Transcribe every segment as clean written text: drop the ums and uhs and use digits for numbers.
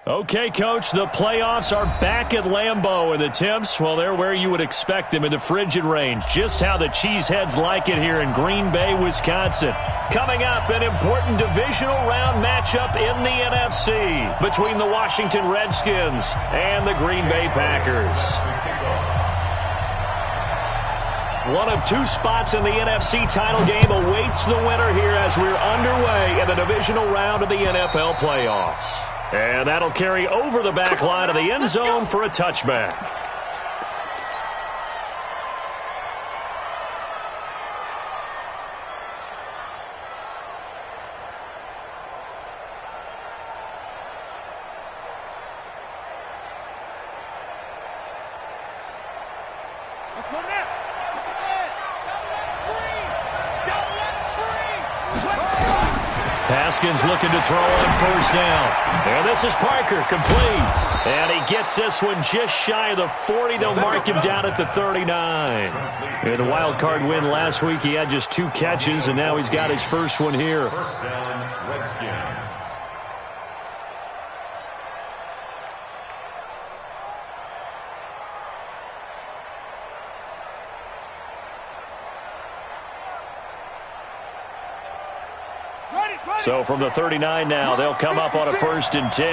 Okay, Coach, the playoffs are back at Lambeau, and the temps, well, they're where you would expect them in the frigid range. Just how the Cheeseheads like it here in Green Bay, Wisconsin. Coming up, an important divisional round matchup in the NFC between the Washington Redskins and the Green Bay Packers. One of two spots in the NFC title game awaits the winner here as we're underway in the divisional round of the NFL playoffs. And that'll carry over the back line of the end zone for a touchback. Let's go now. Haskins looking to throw on first down. And this is Parker, complete. And he gets this one just shy of the 40. They'll mark him down at the 39. In the wild card win last week, he had just 2 catches, and now he's got his first one here. First down, Redskins. So from the 39 now, they'll come up on a 1st and 10.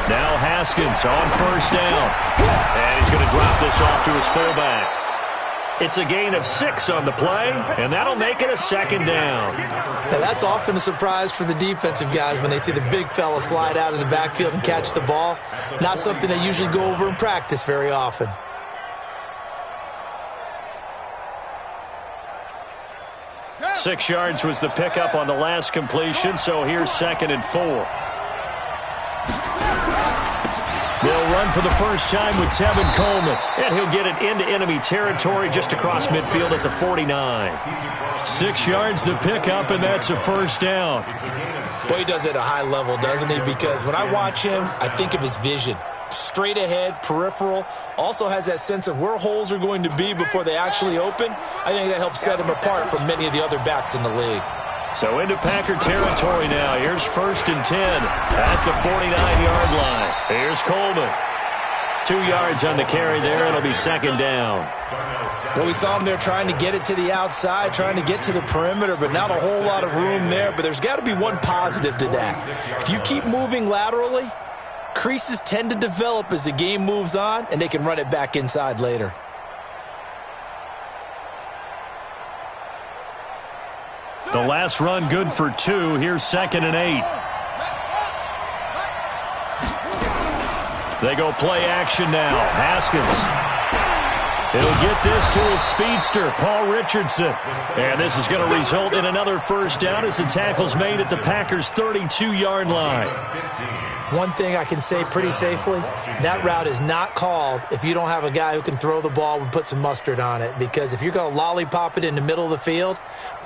Now Haskins on first down. And he's going to drop this off to his fullback. It's a gain of 6 on the play, and that'll make it a 2nd down. Now that's often a surprise for the defensive guys when they see the big fella slide out of the backfield and catch the ball. Not something they usually go over in practice very often. Six yards was the pickup on the last completion, so here's 2nd and 4. They'll run for the first time with Tevin Coleman, and he'll get it into enemy territory just across midfield at the 49. 6 yards the pickup, and that's a 1st down. Boy, he does it at a high level, doesn't he? Because when I watch him, I think of his vision. Straight ahead, peripheral, also has that sense of where holes are going to be before they actually open. I think that helps set him apart from many of the other backs in the league. So into Packer territory now. Here's 1st and 10 at the 49-yard line. Here's Coleman. 2 yards on the carry there. It'll be 2nd down. Well, we saw him there trying to get it to the outside, trying to get to the perimeter, but not a whole lot of room there. But there's got to be one positive to that. If you keep moving laterally, creases tend to develop as the game moves on, and they can run it back inside later. The last run good for 2. Here's 2nd and 8. They go play action now. Haskins. He'll get this to his speedster, Paul Richardson. And this is going to result in another 1st down as the tackle's made at the Packers' 32-yard line. One thing I can say pretty safely, that route is not called if you don't have a guy who can throw the ball and put some mustard on it. Because if you're going to lollipop it in the middle of the field,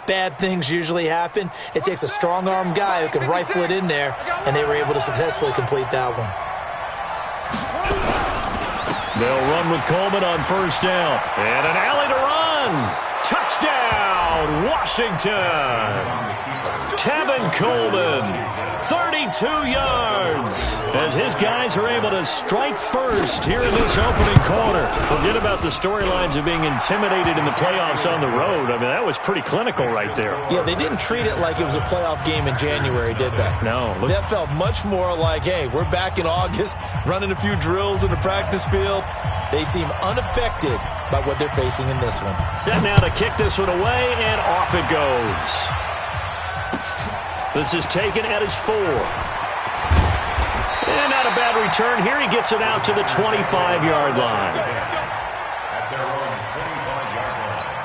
bad things usually happen. It takes a strong-arm guy who can rifle it in there, and they were able to successfully complete that one. They'll run with Coleman on 1st down. And an alley to run. Touchdown, Washington. Tevin Coleman, 32 yards. As his guys are able to strike first here in this opening quarter. Forget about the storylines of being intimidated in the playoffs on the road. I mean, that was pretty clinical right there. Yeah, they didn't treat it like it was a playoff game in January, did they? No. That felt much more like, hey, we're back in August, running a few drills in the practice field. They seem unaffected by what they're facing in this one. Set now to kick this one away, and off it goes. This is taken at his 4. And not a bad return here. He gets it out to the 25-yard line. At their own 25-yard line.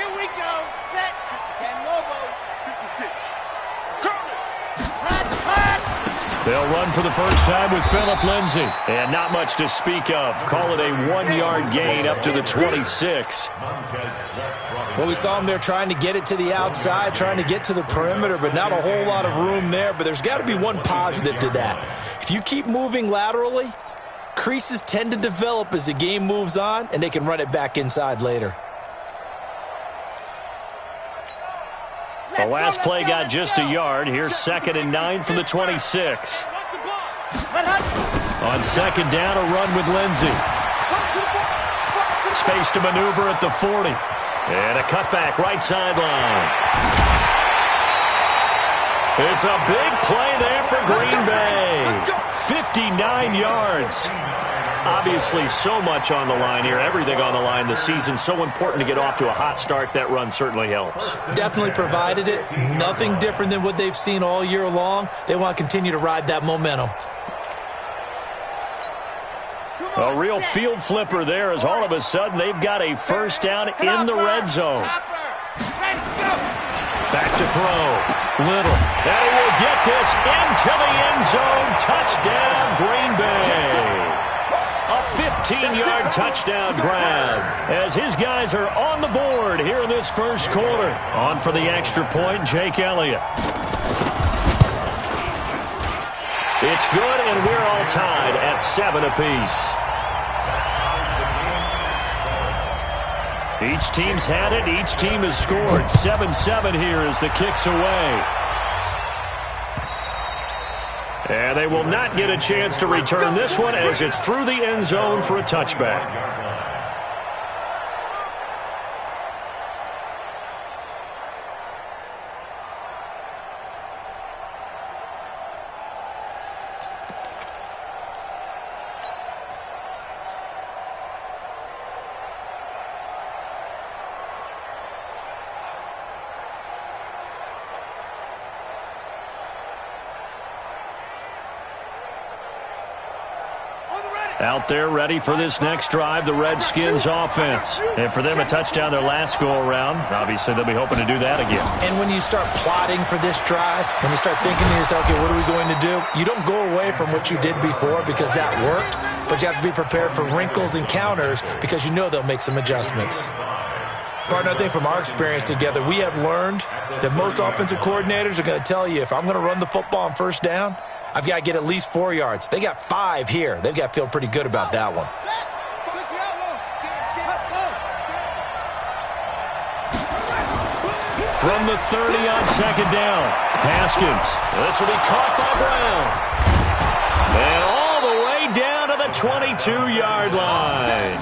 Here we go. Set. San Lobo. They'll run for the first time with Phillip Lindsay. And not much to speak of. Call it a 1-yard gain up to the 26. Well, we saw him there trying to get it to the outside, trying to get to the perimeter, but not a whole lot of room there. But there's got to be one positive to that. If you keep moving laterally, creases tend to develop as the game moves on, and they can run it back inside later. The last play got just a yard. Here's 2nd and 9 from the 26. On 2nd down, a run with Lindsay. Space to maneuver at the 40. And a cutback right sideline. It's a big play there for Green Bay. 59 yards. Obviously, so much on the line here. Everything on the line this season. So important to get off to a hot start. That run certainly helps. Definitely provided it. Nothing different than what they've seen all year long. They want to continue to ride that momentum. A real field flipper there as all of a sudden they've got a first down in the red zone. Back to throw. Little. And he will get this into the end zone. Touchdown, Green Bay. A 15-yard touchdown grab as his guys are on the board here in this first quarter. On for the extra point, Jake Elliott. It's good, and we're all tied at 7 apiece. Each team's had it. Each team has scored. 7-7 here as the kick's away. And they will not get a chance to return this one as it's through the end zone for a touchback. Out there ready for this next drive, the Redskins offense. And for them, a touchdown their last go-around. Obviously, they'll be hoping to do that again. And when you start plotting for this drive, when you start thinking to yourself, okay, what are we going to do? You don't go away from what you did before because that worked, but you have to be prepared for wrinkles and counters because you know they'll make some adjustments. Partner, I think from our experience together, we have learned that most offensive coordinators are going to tell you, if I'm going to run the football on first down, I've got to get at least 4 yards. They got 5 here. They've got to feel pretty good about that one. From the 30 on 2nd down, Haskins. This will be caught by Brown. And all the way down to the 22-yard line.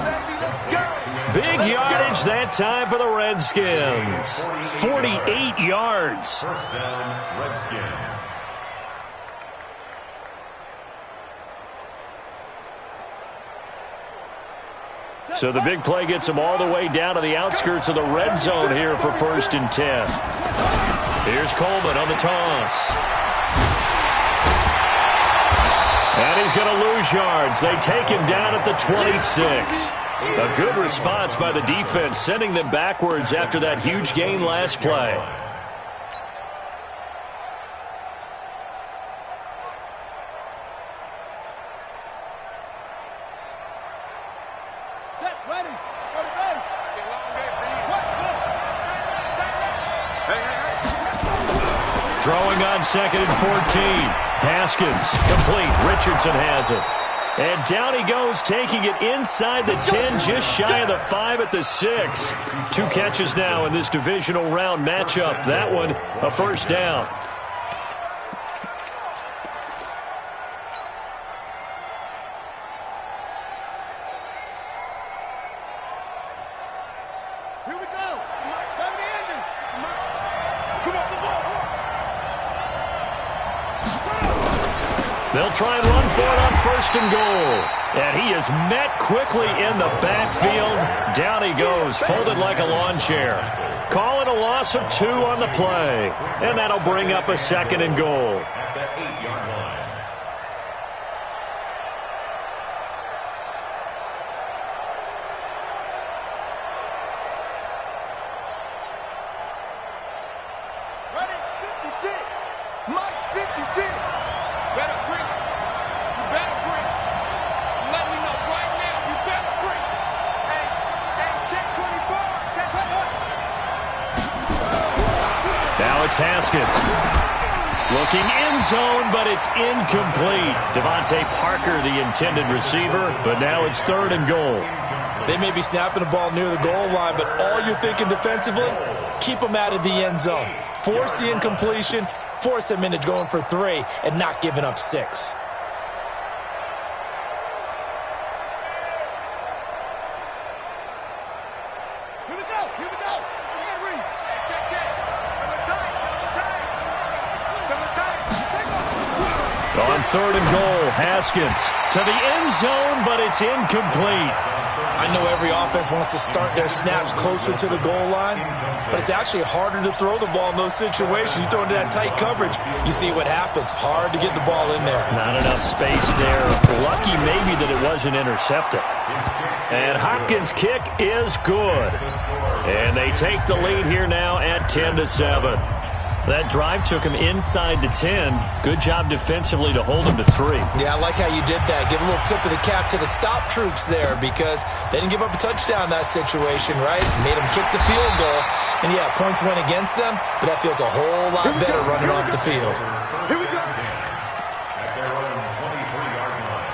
Big yardage that time for the Redskins. 48 yards. First down, Redskins. So the big play gets them all the way down to the outskirts of the red zone here for 1st and 10. Here's Coleman on the toss. And he's going to lose yards. They take him down at the 26. A good response by the defense, sending them backwards after that huge gain last play. Throwing on 2nd and 14. Haskins, complete. Richardson has it. And down he goes, taking it inside the 10, just shy of the 5 at the 6. 2 catches now in this divisional round matchup. That one, a first down. They'll try and run for it on 1st and goal. And he is met quickly in the backfield. Down he goes, folded like a lawn chair. Call it a loss of 2 on the play. And that'll bring up a 2nd and goal. At the 8-yard line. Ready? 56. Mike's 56. Better Now it's Haskins. Looking end zone, but it's incomplete. Devontae Parker, the intended receiver, but now it's 3rd and goal. They may be snapping the ball near the goal line, but all you're thinking defensively, keep them out of the end zone. Force the incompletion, force them into going for 3, and not giving up 6. Here we go. Here we go. Read. Check, check. Double time. Double time. On 3rd and goal, Haskins to the end zone, but it's incomplete. I know every offense wants to start their snaps closer to the goal line, but it's actually harder to throw the ball in those situations. You throw into that tight coverage, you see what happens. Hard to get the ball in there. Not enough space there. Lucky maybe that it wasn't intercepted. And Hopkins' kick is good. And they take the lead here now at 10-7. That drive took him inside the 10. Good job defensively to hold him to 3. Yeah, I like how you did that. Give a little tip of the cap to the stop troops there because they didn't give up a touchdown in that situation, right? Made them kick the field goal. And, yeah, points went against them, but that feels a whole lot better running off the field. Here we go. At their own 23-yard line.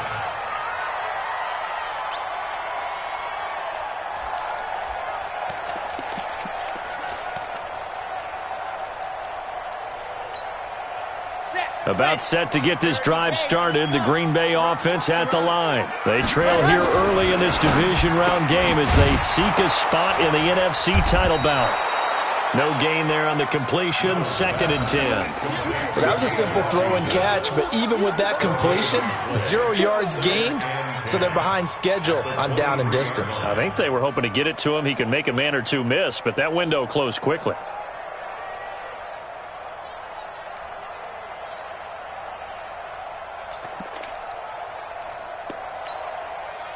About set to get this drive started, the Green Bay offense at the line. They trail here early in this division round game as they seek a spot in the NFC title bout. No gain there on the completion, 2nd and 10. Well, that was a simple throw and catch, but even with that completion, 0 yards gained, so they're behind schedule on down and distance. I think they were hoping to get it to him. He could make a man or two miss, but that window closed quickly.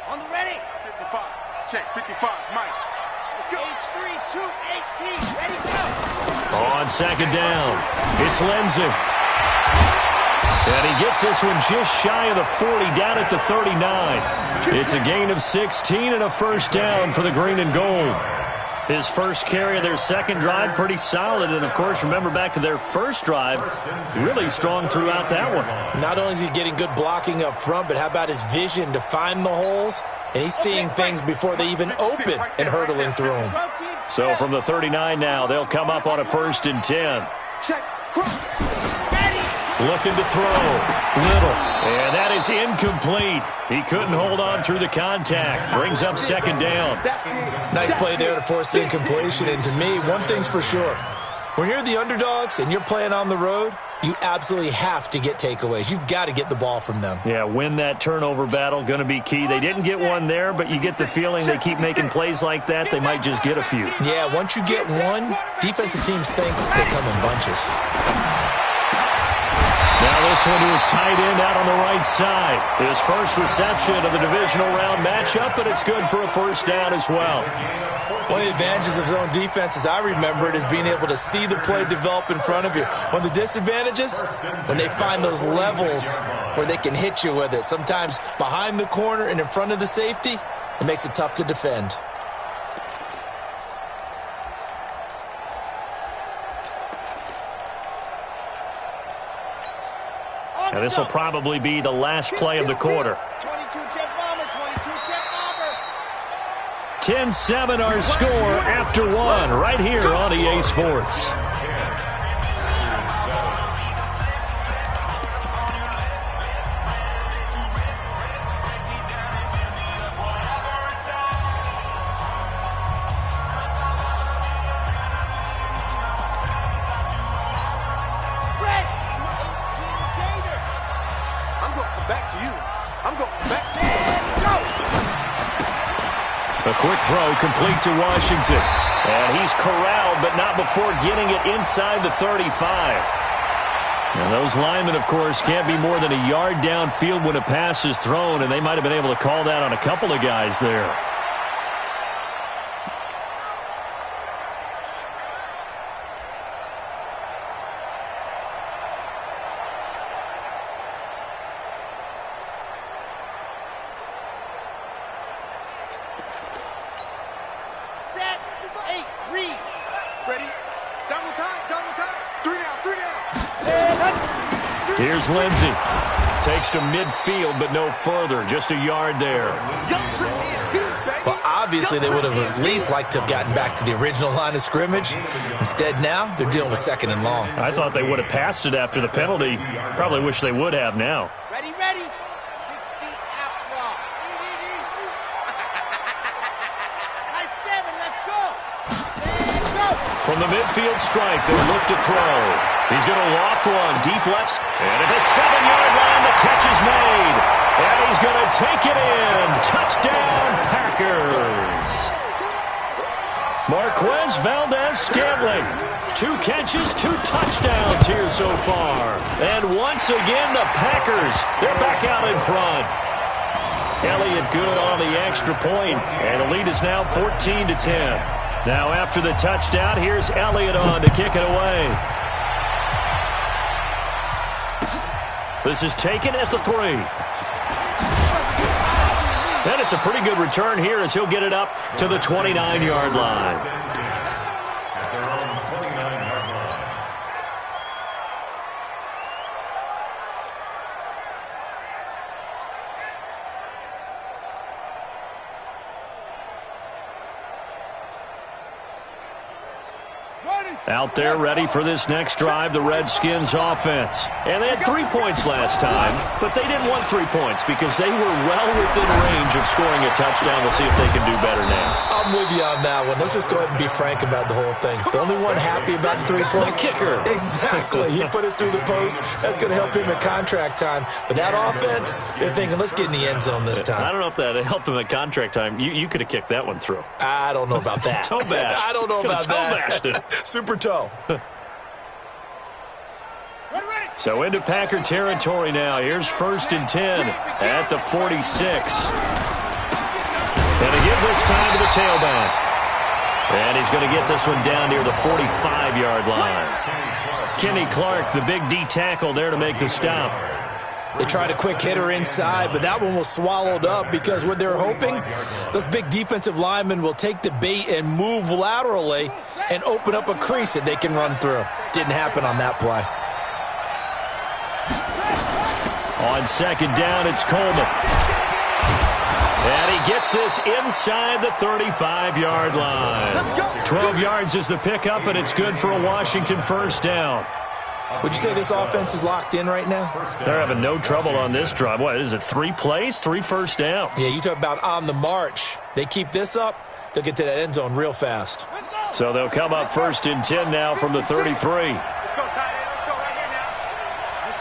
On the ready. 55. Check. 55. Mike. Let's go. H3, 2, 18. Ready, go. On 2nd down, it's Lindsey. And he gets this one just shy of the 40, down at the 39. It's a gain of 16 and a 1st down for the green and gold. His first carry of their 2nd drive, pretty solid. And, of course, remember back to their 1st drive, really strong throughout that one. Not only is he getting good blocking up front, but how about his vision to find the holes? And he's seeing things before they even open and hurdling through them. So from the 39 now, they'll come up on a 1st and 10. Check. Looking to throw. Little. And that is incomplete. He couldn't hold on through the contact. Brings up 2nd down. Nice play there to force the incompletion. And to me, one thing's for sure. When you're the underdogs and you're playing on the road, you absolutely have to get takeaways. You've got to get the ball from them. Yeah, win that turnover battle, going to be key. They didn't get one there, but you get the feeling they keep making plays like that, they might just get a few. Yeah, once you get one, defensive teams think they come in bunches. Now this one to his tight end out on the right side. His first reception of the divisional round matchup, but it's good for a 1st down as well. One of the advantages of zone defense, as I remember it, is being able to see the play develop in front of you. One of the disadvantages, when they find those levels where they can hit you with it. Sometimes behind the corner and in front of the safety, it makes it tough to defend. Now this will probably be the last play of the quarter. 22 jet bomber, 22 jet bomber. 10-7 our score after 1 right here on EA Sports. A quick throw complete to Washington. And he's corralled, but not before getting it inside the 35. And those linemen, of course, can't be more than a yard downfield when a pass is thrown, and they might have been able to call that on a couple of guys there. Read. Ready. Double time, double time. Here's Lindsey. Takes to midfield, but no further. Just a yard there. Well, obviously, they would have at least liked to have gotten back to the original line of scrimmage. Instead, now, they're dealing with second and long. I thought they would have passed it after the penalty. Probably wish they would have now. Ready, ready. 60 out front. Nice 7, let's go. And go. From the midfield strike, they look to throw. He's going to loft one, deep left. And at the 7-yard line, the catch is made. And he's going to take it in. Touchdown, Packers. Marquez Valdez-Scantling. 2 catches, 2 touchdowns here so far. And once again, the Packers, they're back out in front. Elliott good on the extra point, and the lead is now 14-10. Now after the touchdown, here's Elliott on to kick it away. This is taken at the 3. And it's a pretty good return here as he'll get it up to the 29-yard line. At their own 29-yard line. Out there ready for this next drive, the Redskins offense. And they had 3 points last time, but they didn't want 3 points because they were well within range of scoring a touchdown. We'll see if they can do better now. I'm with you on that one. Let's just go ahead and be frank about the whole thing. The only one happy about the 3-point? The kicker. Exactly. He put it through the post. That's going to help him in contract time. But that offense, they're thinking, let's get in the end zone this time. I don't know if that helped him at contract time. You could have kicked that one through. I don't know about that. Toe bash. I don't know about that. Toe bashed it. Super toe. So into Packer territory now. Here's 1st and 10 at the 46. And a give this time to the tailback. And he's going to get this one down near the 45-yard line. Kenny Clark, the big D tackle there to make the stop. They tried a quick hitter inside, but that one was swallowed up because what they're hoping, those big defensive linemen will take the bait and move laterally and open up a crease that they can run through. Didn't happen on that play. On 2nd down, it's Coleman. And he gets this inside the 35-yard line. 12 yards is the pickup, and it's good for a Washington 1st down. Would you say this offense is locked in right now? They're having no trouble on this drive. What is it, 3 plays, 3 first downs? Yeah, you talk about on the march. They keep this up, they'll get to that end zone real fast. So they'll come up 1st and 10 now from the 33. Let's go, tight end. Let's go right here now. Let's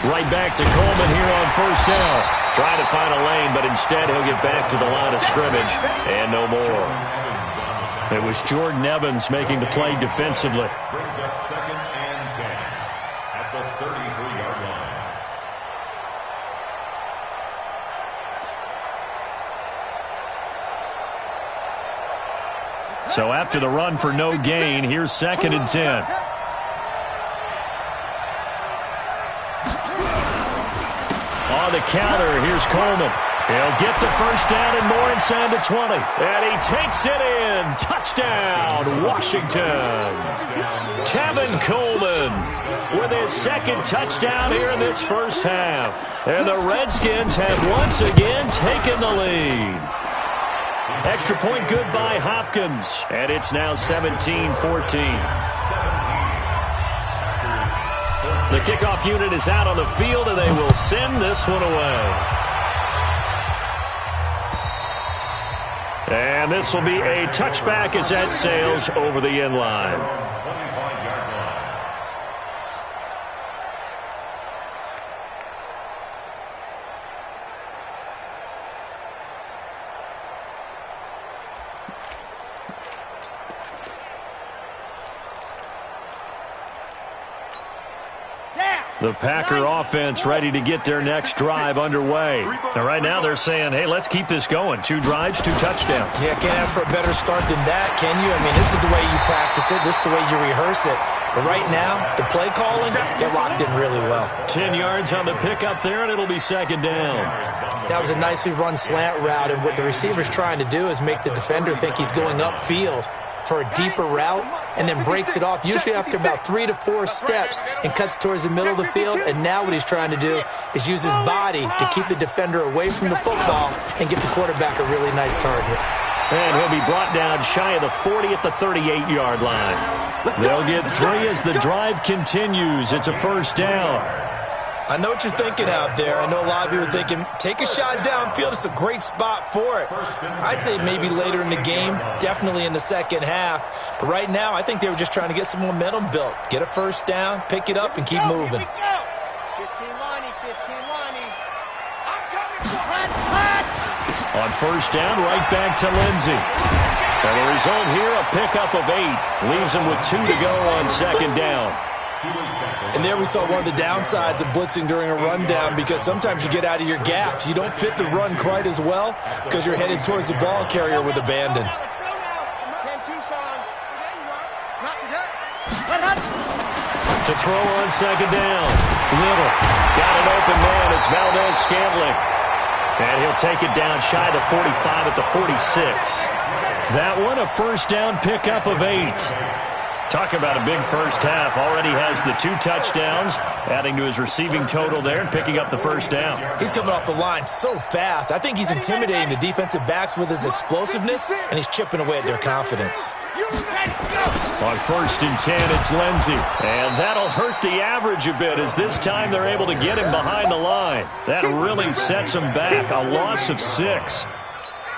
go. Right back to Coleman here on 1st down. Trying to find a lane, but instead he'll get back to the line of scrimmage. And no more. It was Jordan Evans making the play defensively. Brings up 2nd and 10 at the 33-yard line. So after the run for no gain, here's 2nd and 10. On the counter, here's Coleman. He'll get the 1st down and more inside the 20. And he takes it in. Touchdown, Washington. Tevin Coleman with his 2nd touchdown here in this 1st half. And the Redskins have once again taken the lead. Extra point good by Hopkins. And it's now 17-14. The kickoff unit is out on the field, and they will send this one away. And this will be a touchback as that sails over the end line. 25-yard line. The Packer offense ready to get their next drive underway. Now, right now they're saying, hey, let's keep this going. 2 drives, 2 touchdowns. Yeah, can't ask for a better start than that, can you? I mean, this is the way you practice it. This is the way you rehearse it. But right now, the play calling, they're locked in really well. 10 yards on the pickup there, and it'll be 2nd down. That was a nicely run slant route, and what the receiver's trying to do is make the defender think he's going upfield for a deeper route. and then breaks it off, usually after about 3 to 4 steps, and cuts towards the middle of the field. And now what he's trying to do is use his body to keep the defender away from the football and give the quarterback a really nice target. And he'll be brought down shy of the 40 at the 38-yard line. They'll get 3 as the drive continues. It's a first down. I know what you're thinking out there. I know a lot of you are thinking, take a shot downfield. It's a great spot for it. I'd say maybe later in the game, definitely in the second half. But right now, I think they were just trying to get some momentum built. Get a first down, pick it up, and keep moving. 15 Lonnie, 15 Lonnie. I'm coming. On first down, right back to Lindsey. And the result here, a pickup of 8. Leaves him with 2 to go on second down. And there we saw one of the downsides of blitzing during a rundown, because sometimes you get out of your gaps. You don't fit the run quite as well because you're headed towards the ball carrier with abandon. Let's go now. 10 Tucson. There you are. Not today. To throw on second down. Little. Got an open man. It's Valdez-Scantling. And he'll take it down shy to 45 at the 46. That one, a first down pickup of 8. Talk about a big first half. Already has the 2 touchdowns, adding to his receiving total there and picking up the first down. He's coming off the line so fast. I think he's intimidating the defensive backs with his explosiveness, and he's chipping away at their confidence. On first and 10, it's Lindsey. And that'll hurt the average a bit, as this time they're able to get him behind the line. That really sets him back. A loss of 6.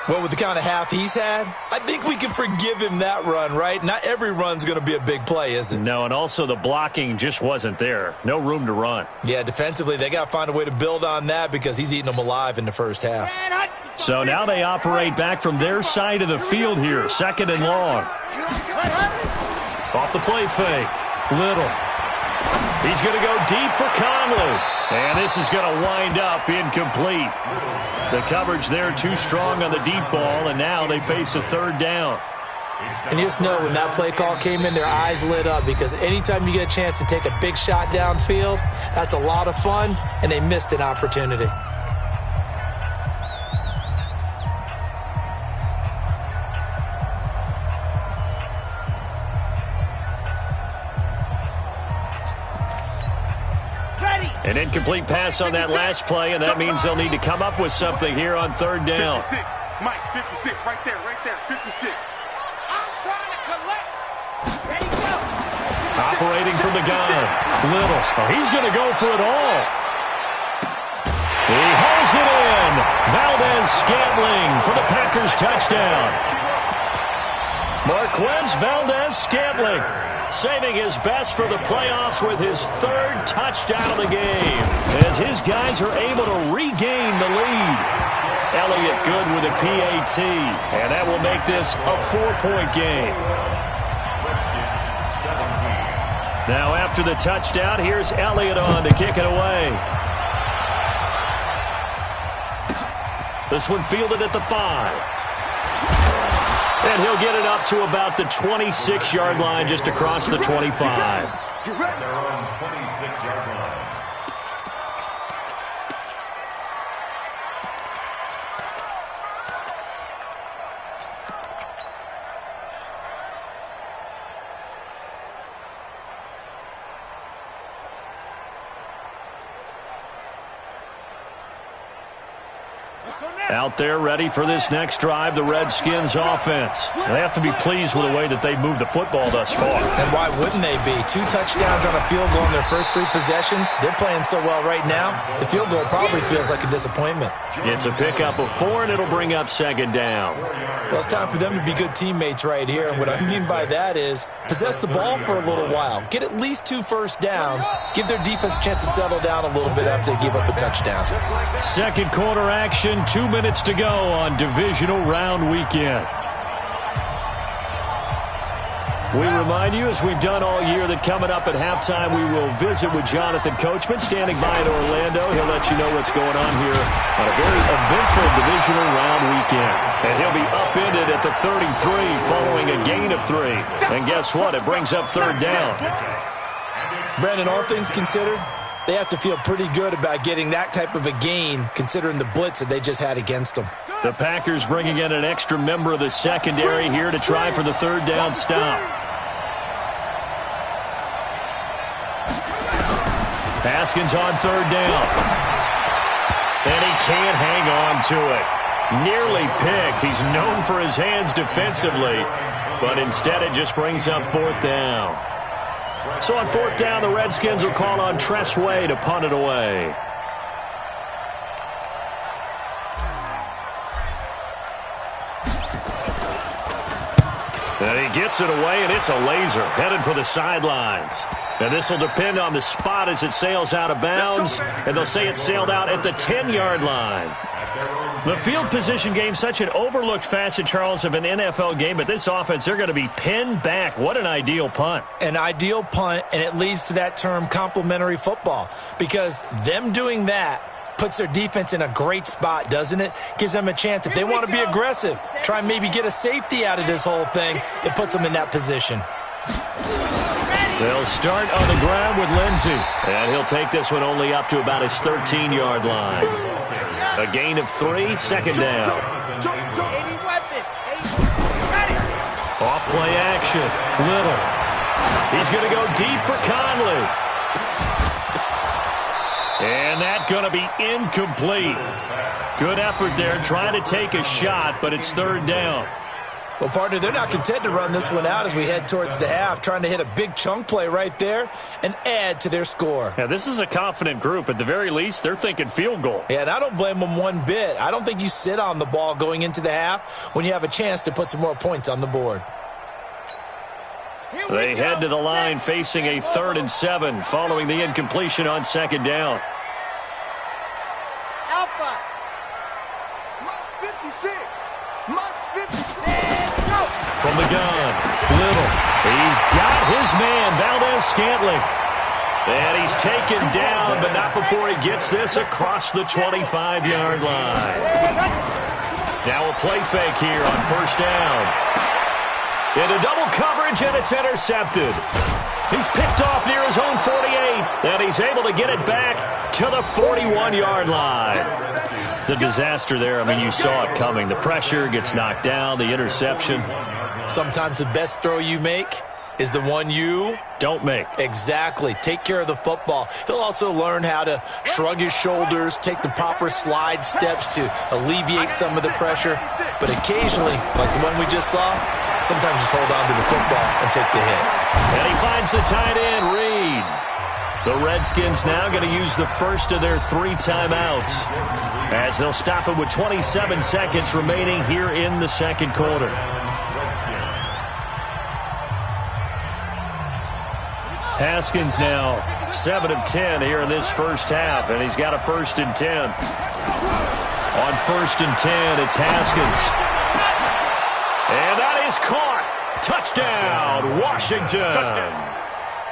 Well, with the kind of half he's had, I think we can forgive him that run, right? Not every run's going to be a big play, is it? No, and also the blocking just wasn't there. No room to run. Yeah, defensively, they got to find a way to build on that, because he's eating them alive in the first half. So now they operate back from their side of the field here, second and long. Off the play fake. Little. He's going to go deep for Conley. And this is going to wind up incomplete. The coverage there too strong on the deep ball, and now they face a third down. And you just know when that play call came in, their eyes lit up, because anytime you get a chance to take a big shot downfield, that's a lot of fun, and they missed an opportunity. An incomplete pass on that last play, and that means they'll need to come up with something here on third down. 56, Mike, 56, right there, 56. I'm trying to collect. Ready, go. Operating from the gun. Little. Oh, he's going to go for it all. He hauls it in. Valdez-Scantling for the Packers touchdown. Marquez Valdez-Scantling saving his best for the playoffs with his 3rd touchdown of the game, as his guys are able to regain the lead. Elliott good with a PAT, and that will make this a 4-point game. Now after the touchdown, here's Elliott on to kick it away. This one fielded at the 5. And he'll get it up to about the 26-yard line, just across the 25. They're on 26-yard line. Out there ready for this next drive, the Redskins offense. They have to be pleased with the way that they've moved the football thus far. And why wouldn't they be? 2 touchdowns on a field goal in their first 3 possessions. They're playing so well right now, the field goal probably feels like a disappointment. It's a pickup of 4, and it'll bring up second down. Well, it's time for them to be good teammates right here. And what I mean by that is possess the ball for a little while. Get at least 2 first downs. Give their defense a chance to settle down a little bit after they give up a touchdown. Second quarter action, 2 minutes to go on divisional round weekend. We remind you, as we've done all year, that coming up at halftime, we will visit with Jonathan Coachman, standing by in Orlando. He'll let you know what's going on here on a very eventful divisional round weekend. And he'll be upended at the 33 following a gain of 3. And guess what? It brings up third down. Brandon, all things considered, they have to feel pretty good about getting that type of a gain, considering the blitz that they just had against them. The Packers bringing in an extra member of the secondary here to try for the third down stop. Haskins on third down. And he can't hang on to it. Nearly picked. He's known for his hands defensively, but instead it just brings up fourth down. So on fourth down, the Redskins will call on Tress Way to punt it away. And he gets it away, and it's a laser headed for the sidelines. And this will depend on the spot as it sails out of bounds, and they'll say it sailed out at the 10-yard line. The field position game, such an overlooked facet, Charles, of an NFL game, but this offense, they're going to be pinned back. What an ideal punt. An ideal punt, and it leads to that term complementary football, because them doing that puts their defense in a great spot, doesn't it? Gives them a chance. If they want to be aggressive, try and maybe get a safety out of this whole thing, it puts them in that position. They'll start on the ground with Lindsey, and he'll take this one only up to about his 13-yard line. A gain of 3, second down. Off play action. Little. He's going to go deep for Conley. And that's going to be incomplete. Good effort there, trying to take a shot, but it's third down. Well, partner, they're not content to run this one out as we head towards the half, trying to hit a big chunk play right there and add to their score. Yeah, this is a confident group. At the very least, they're thinking field goal. Yeah, and I don't blame them one bit. I don't think you sit on the ball going into the half when you have a chance to put some more points on the board. They head to the line facing a 3rd and 7 following the incompletion on second down. Alpha. Must 56. Must 56. From the gun, Little. He's got his man, Valdez-Scantling. And he's taken down, but not before he gets this across the 25-yard line. Now a play fake here on first down. Into double coverage, and it's intercepted. He's picked off near his own 48, and he's able to get it back to the 41-yard line. The disaster there, I mean, you saw it coming. The pressure gets knocked down, the interception. Sometimes the best throw you make is the one you don't make. Exactly. Take care of the football. He'll also learn how to shrug his shoulders, take the proper slide steps to alleviate some of the pressure. But occasionally, like the one we just saw, sometimes just hold on to the football and take the hit. And he finds the tight end, Reed. The Redskins now going to use the first of their 3 timeouts as they'll stop it with 27 seconds remaining here in the second quarter. Haskins now 7 of 10 here in this first half, and he's got a 1st and 10. On 1st and 10, it's Haskins. And that is caught. Touchdown, Washington. Touchdown.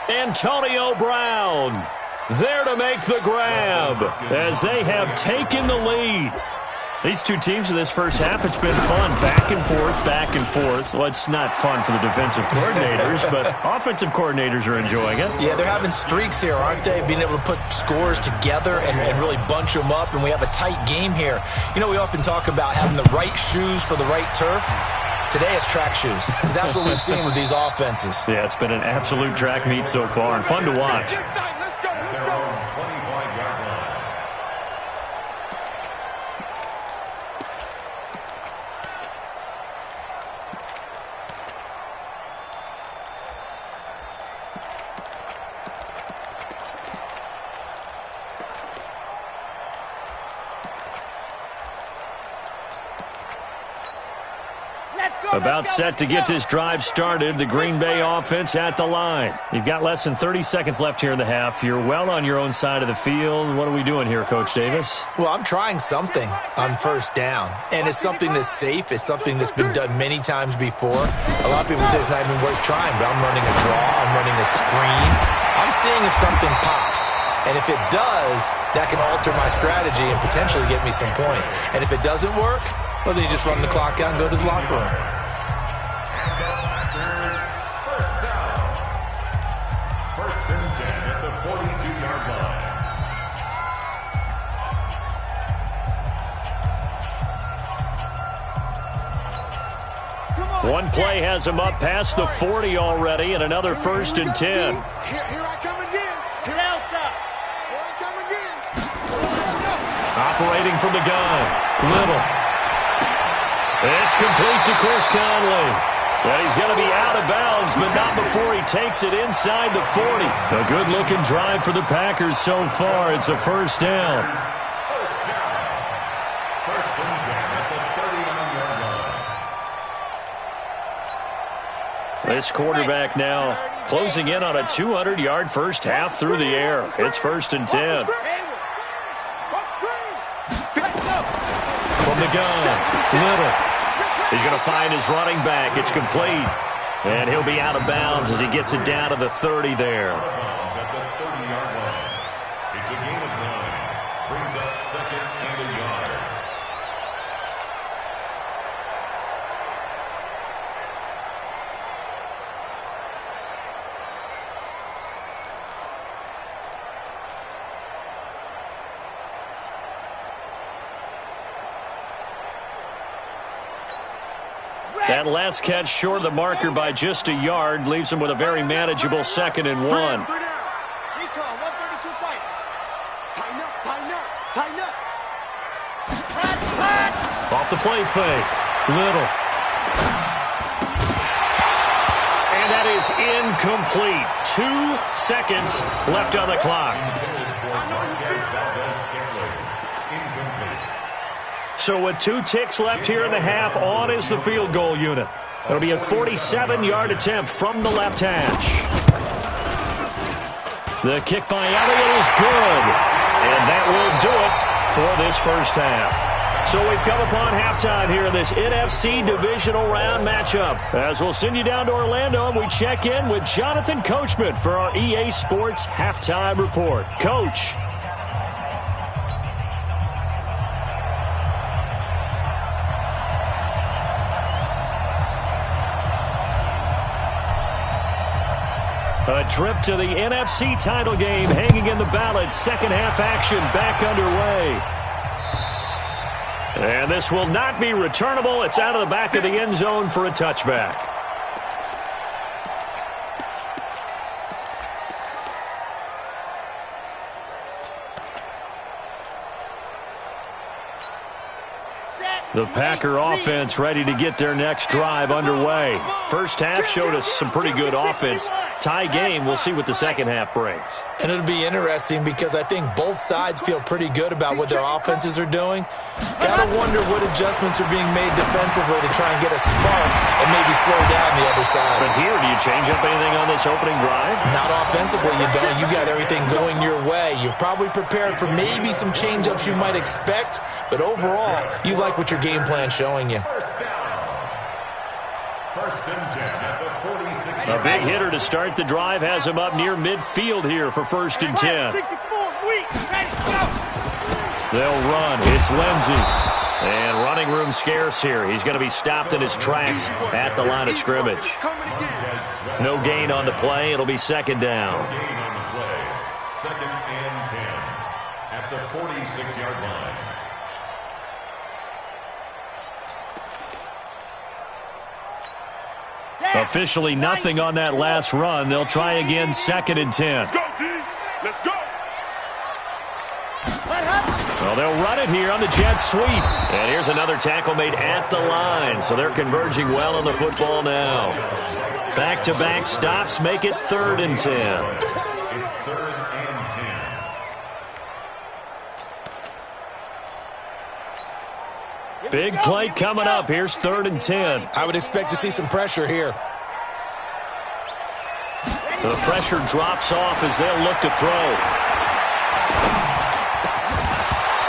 Antonio Brown there to make the grab as they have taken the lead. These two teams in this first half, it's been fun. Back and forth, back and forth. Well, it's not fun for the defensive coordinators, but offensive coordinators are enjoying it. Yeah, they're having streaks here, aren't they? Being able to put scores together and really bunch them up, and we have a tight game here. You know, we often talk about having the right shoes for the right turf. Today it's track shoes, because that's what we've seen with these offenses. Yeah, it's been an absolute track meet so far, and fun to watch. About set to get this drive started, the Green Bay offense at the line. You've got less than 30 seconds left here in the half. You're well on your own side of the field. What are we doing here, Coach Davis? Well, I'm trying something on first down, and it's something that's safe. It's something that's been done many times before. A lot of people say it's not even worth trying, but I'm running a draw. I'm running a screen. I'm seeing if something pops. And if it does, that can alter my strategy and potentially get me some points. And if it doesn't work, well, then you just run the clock out and go to the locker room. One play has him up past the 40 already, and another 1st and 10. Here I come again. Operating from the gun. Little. It's complete to Chris Conley. And he's going to be out of bounds, but not before he takes it inside the 40. A good-looking drive for the Packers so far. It's a first down. First and 10 at the 39-yard line. This quarterback now closing in on a 200-yard first half through the air. It's first and 10. From the gun, Little. He's going to find his running back. It's complete. And he'll be out of bounds as he gets it down to the 30 there. Out of bounds at the 30-yard line. It's a gain of 9. Brings up second and a yard. That last catch short of the marker by just a yard leaves him with a very manageable second and 1. Recall, 132 fight. Tighten up, tighten up, tighten up. Off the play fake. Little. And that is incomplete. 2 seconds left on the clock. So with 2 ticks left here in the half, on is the field goal unit. It'll be a 47-yard attempt from the left hash. The kick by Elliott is good. And that will do it for this first half. So we've come upon halftime here in this NFC Divisional Round matchup. As we'll send you down to Orlando, and we check in with Jonathan Coachman for our EA Sports Halftime Report. Coach. A trip to the NFC title game hanging in the balance. Second half action back underway. And this will not be returnable. It's out of the back of the end zone for a touchback. The Packer offense ready to get their next drive underway. First half showed us some pretty good offense. Tie game, we'll see what the second half brings. And it'll be interesting because I think both sides feel pretty good about what their offenses are doing. Gotta wonder what adjustments are being made defensively to try and get a spark and maybe slow down the other side. But here, do you change up anything on this opening drive? Not offensively, you don't. You got everything going your way. You've probably prepared for maybe some change-ups you might expect, but overall, you like what your game plan showing you. First down. First and 10 at the 46. A big hitter to start the drive has him up near midfield here for first and 10. 64, weak, ready, go. They'll run. It's Lindsey. And running room scarce here. He's going to be stopped in his tracks at the line of scrimmage. No gain on the play. It'll be second down. No gain on the play. Second and 10 at the 46-yard line. Officially nothing on that last run. They'll try again, second and 10. Let's go, D. Let's go. Well, they'll run it here on the jet sweep. And here's another tackle made at the line. So they're converging well on the football now. Back-to-back stops make it third and 10. It's third and 10. Big play coming up. Here's third and 10. I would expect to see some pressure here. The pressure drops off as they'll look to throw.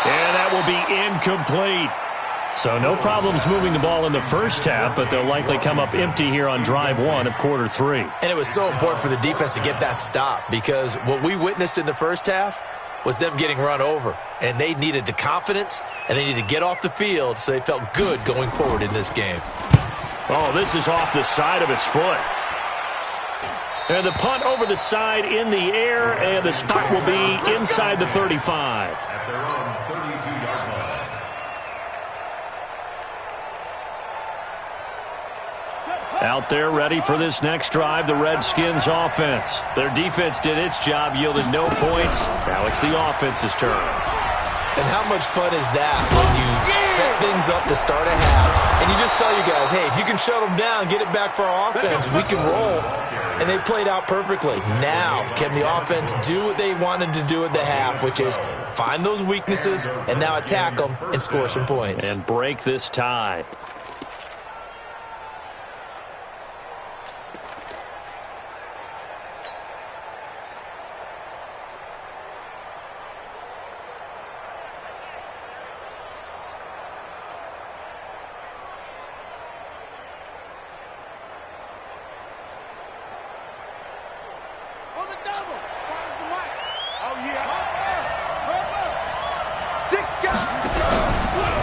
And that will be incomplete. So no problems moving the ball in the first half, but they'll likely come up empty here on drive 1 of quarter 3. And it was so important for the defense to get that stop because what we witnessed in the first half was them getting run over. And they needed the confidence, and they needed to get off the field so they felt good going forward in this game. Oh, this is off the side of his foot. And the punt over the side in the air, and the spot will be inside the 35. At their own 32-yard line. Out there ready for this next drive, the Redskins offense. Their defense did its job, yielded no points. Now it's the offense's turn. And how much fun is that when you set things up to start a half, and you just tell you guys, hey, if you can shut them down, get it back for our offense, we can roll. And they played out perfectly. Now, can the offense do what they wanted to do at the half, which is find those weaknesses and now attack them and score some points. And break this tie.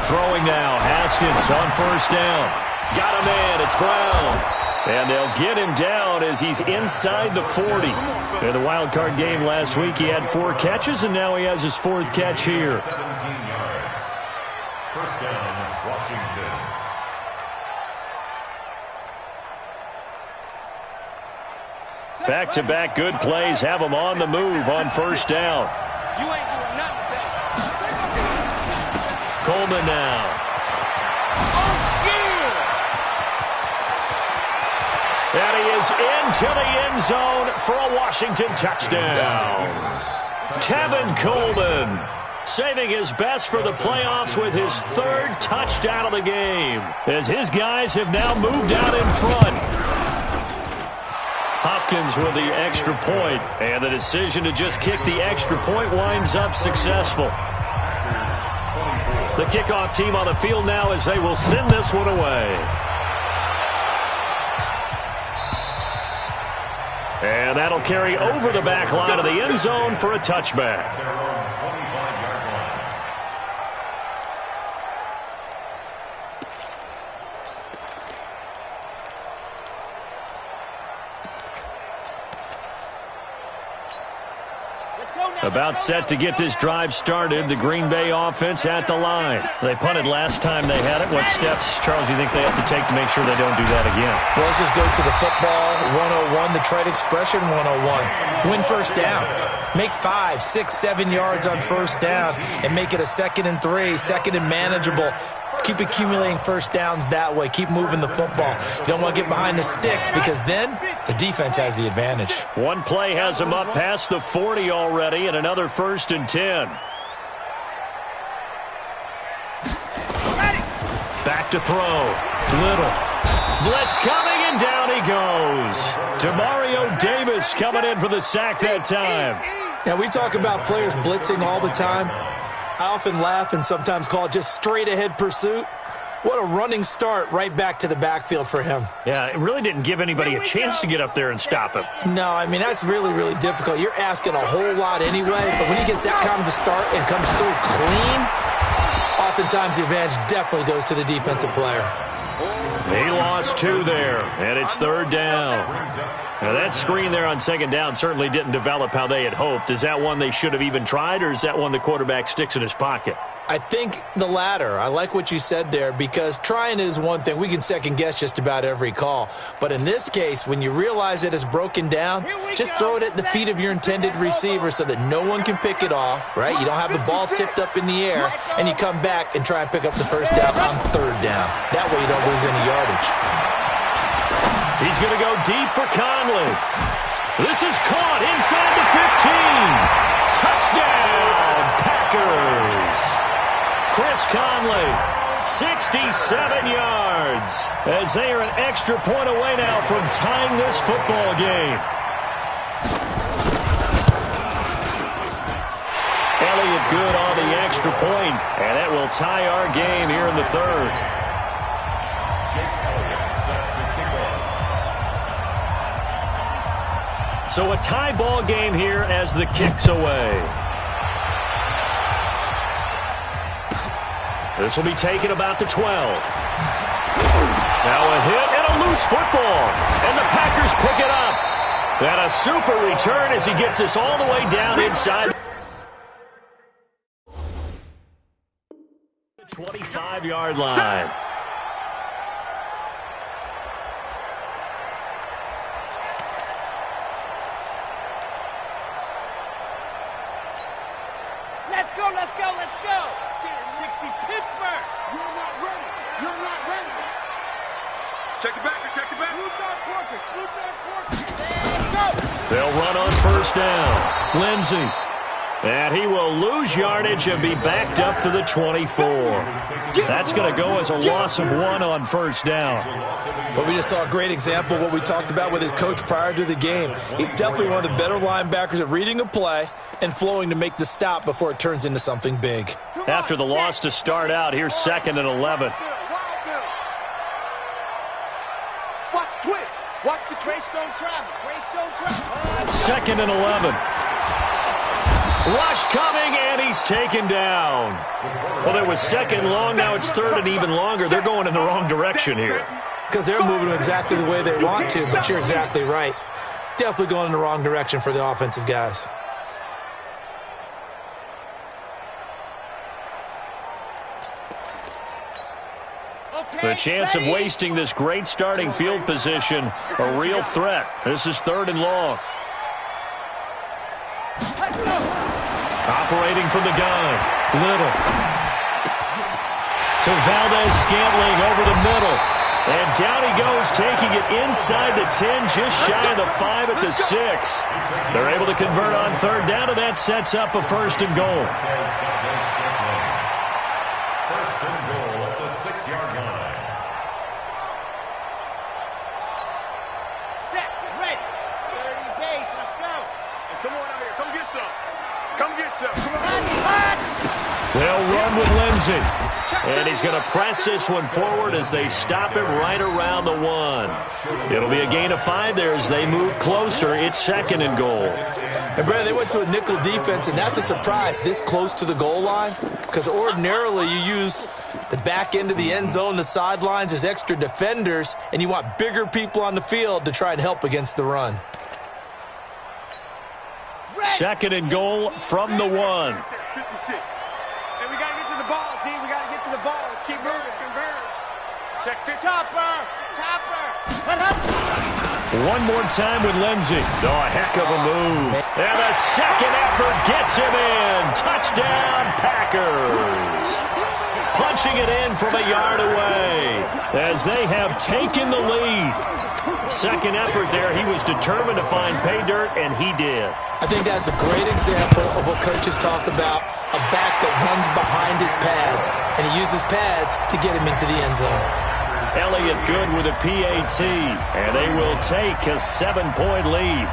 Throwing now, Haskins on first down. Got a man, it's Brown. And they'll get him down as he's inside the 40. In the wild card game last week, he had 4 catches, and now he has his 4th catch here. 17 yards. First down, Washington. Back-to-back good plays have him on the move on first down. You ain't doing nothing, baby. Coleman now. And he is into the end zone for a Washington touchdown. Tevin Coleman saving his best for the playoffs with his 3rd touchdown of the game, as his guys have now moved out in front. Hopkins with the extra point, and the decision to just kick the extra point winds up successful. The kickoff team on the field now as they will send this one away. And that'll carry over the back line of the end zone for a touchback. About set to get this drive started, the Green Bay offense at the line. They punted last time they had it. What steps, Charles, you think they have to take to make sure they don't do that again? Well, let's just go to the football 101, the trade expression 101. Win first down. Make 5, 6, 7 yards on first down and make it a 2nd and 3, 2nd and manageable. Keep accumulating first downs that way. Keep moving the football. You don't want to get behind the sticks because then the defense has the advantage. One play has him up past the 40 already, and another 1st and 10. Back to throw. Little. Blitz coming, and down he goes. Demario Davis coming in for the sack that time. Now, we talk about players blitzing all the time. I often laugh and sometimes call it just straight-ahead pursuit. What a running start right back to the backfield for him. Yeah, it really didn't give anybody a chance to get up there and stop him. No, I mean, that's really, really difficult. You're asking a whole lot anyway, but when he gets that kind of a start and comes through clean, oftentimes the advantage definitely goes to the defensive player. He lost 2 there, and it's 3rd down. Now, that screen there on 2nd down certainly didn't develop how they had hoped. Is that one they should have even tried, or is that one the quarterback sticks in his pocket? I think the latter. I like what you said there because trying is one thing. We can second-guess just about every call. But in this case, when you realize it is broken down, just throw it at the feet of your intended receiver so that no one can pick it off, right? You don't have the ball tipped up in the air, and you come back and try and pick up the first down on 3rd down. That way you don't lose any yardage. He's going to go deep for Conley. This is caught inside the 15. Touchdown, Packers. Chris Conley, 67 yards, as they are an extra point away now from tying this football game. Elliott good on the extra point, and that will tie our game here in the 3rd. So a tie ball game here as the kick's away. This will be taken about the 12. Now a hit and a loose football. And the Packers pick it up. And a super return as he gets this all the way down inside the 25-yard line. Let's go, let's go, let's go. 60 Pittsburgh. You're not ready. You're not ready. Check it back, check it back. Blue dog quarters, blue dog quarters. Let's go. They'll run on first down. Lindsey. And he will lose yardage and be backed up to the 24. That's going to go as a loss of 1 on first down. Well, we just saw a great example of what we talked about with his coach prior to the game. He's definitely one of the better linebackers at reading a play and flowing to make the stop before it turns into something big. After the loss to start out, here's 2nd and 11. Watch twist. Watch the Greystone travel. Greystone travel. 2nd and 11. Rush coming, and he's taken down. Well, it was 2nd long. Now it's 3rd and even longer. They're going in the wrong direction here. Because they're moving exactly the way they want to, but you're exactly right. Definitely going in the wrong direction for the offensive guys. The chance of wasting this great starting field position, a real threat. This is 3rd and long. Operating from the gun. Little. To Valdez-Scantling over the middle. And down he goes, taking it inside the 10, just shy of the 5 at the 6. They're able to convert on 3rd down, and that sets up a 1st and goal. 1st and goal at the 6-yard line. Set, ready. 30 base, let's go. Hey, come on out here, come get some. Come get some. Come on. They'll run with Lindsey. And he's going to press this one forward as they stop it right around the 1. It'll be a gain of 5 there as they move closer. It's 2nd and goal. And, Brandon, they went to a nickel defense, and that's a surprise this close to the goal line because ordinarily you use the back end of the end zone, the sidelines as extra defenders, and you want bigger people on the field to try and help against the run. 2nd and goal from the 1. 56. Hey, we got to get to the ball, team. We got to get to the ball. Let's keep moving. Convert. Check the topper. Topper. One more time with Lindsey. Oh, a heck of a move. And the second effort gets him in. Touchdown, Packers. Punching it in from a yard away as they have taken the lead. Second effort there. He was determined to find pay dirt, and he did. I think that's a great example of what coaches talk about, a back that runs behind his pads, and he uses pads to get him into the end zone. Elliott good with a PAT, and they will take a 7-point lead.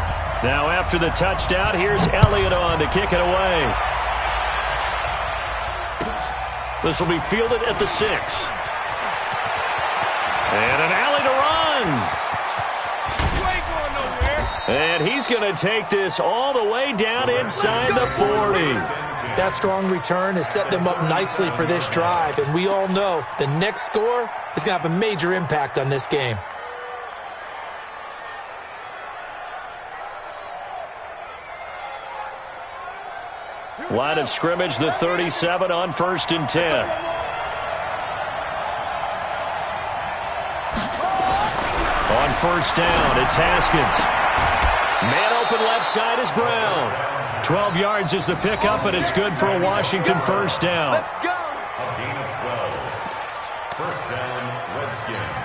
Now after the touchdown, here's Elliott on to kick it away. This will be fielded at the 6. And an alley to run. You ain't going nowhere. And he's going to take this all the way down inside the 40. That strong return has set them up nicely for this drive, and we all know the next score is going to have a major impact on this game. Line of scrimmage, the 37 on 1st and 10. On 1st down, it's Haskins. Man open left side is Brown. 12 yards is the pickup, and it's good for a Washington 1st down. A gain of 12. 1st down, Redskins.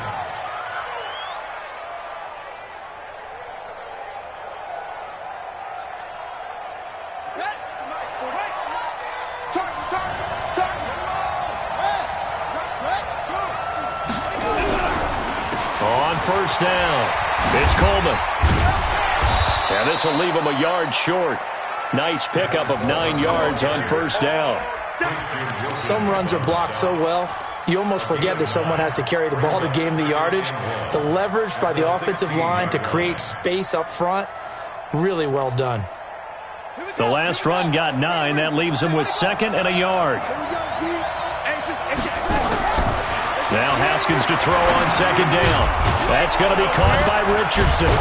On 1st down, it's Coleman. And this will leave him a yard short. Nice pickup of 9 yards on 1st down. Some runs are blocked so well, you almost forget that someone has to carry the ball to gain the yardage. The leverage by the offensive line to create space up front, really well done. The last run got 9. That leaves him with 2nd and a yard. Now Haskins to throw on 2nd down. That's going to be caught by Richardson.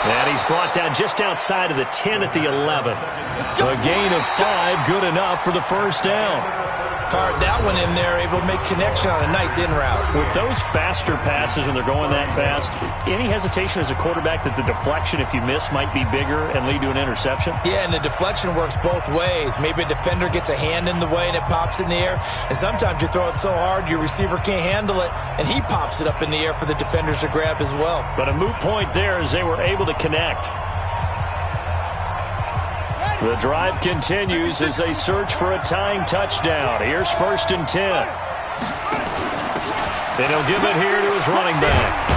And he's brought down just outside of the 10 at the 11. A gain of 5, good enough for the 1st down. Fired that one in there, able to make connection on a nice in route. With those faster passes and they're going that fast, any hesitation as a quarterback that the deflection, if you miss, might be bigger and lead to an interception? Yeah, and the deflection works both ways. Maybe a defender gets a hand in the way and it pops in the air. And sometimes you throw it so hard your receiver can't handle it, and he pops it up in the air for the defenders to grab as well. But a moot point there as they were able to connect. The drive continues as they search for a tying touchdown. Here's 1st and 10. And he'll give it here to his running back.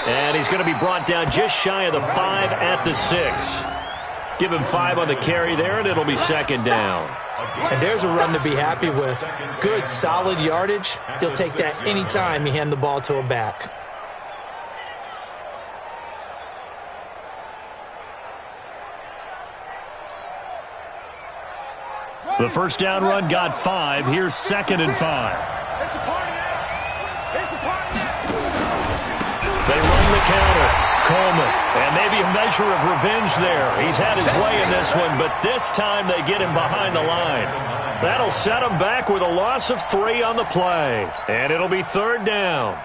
And he's going to be brought down just shy of the 5 at the 6. Give him 5 on the carry there, and it'll be 2nd down. And there's a run to be happy with. Good, solid yardage. He'll take that anytime you hand the ball to a back. The first down run got 5. Here's 2nd and 5. They run the counter. Coleman. And maybe a measure of revenge there. He's had his way in this one, but this time they get him behind the line. That'll set him back with a loss of 3 on the play. And it'll be 3rd down.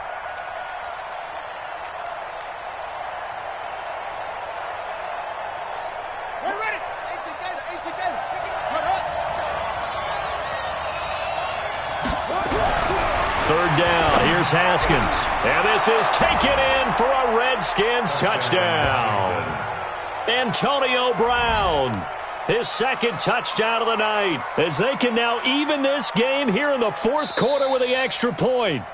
Third down, here's Haskins. And this is taken in for a Redskins touchdown. Antonio Brown, his 2nd touchdown of the night, as they can now even this game here in the 4th quarter with the extra point.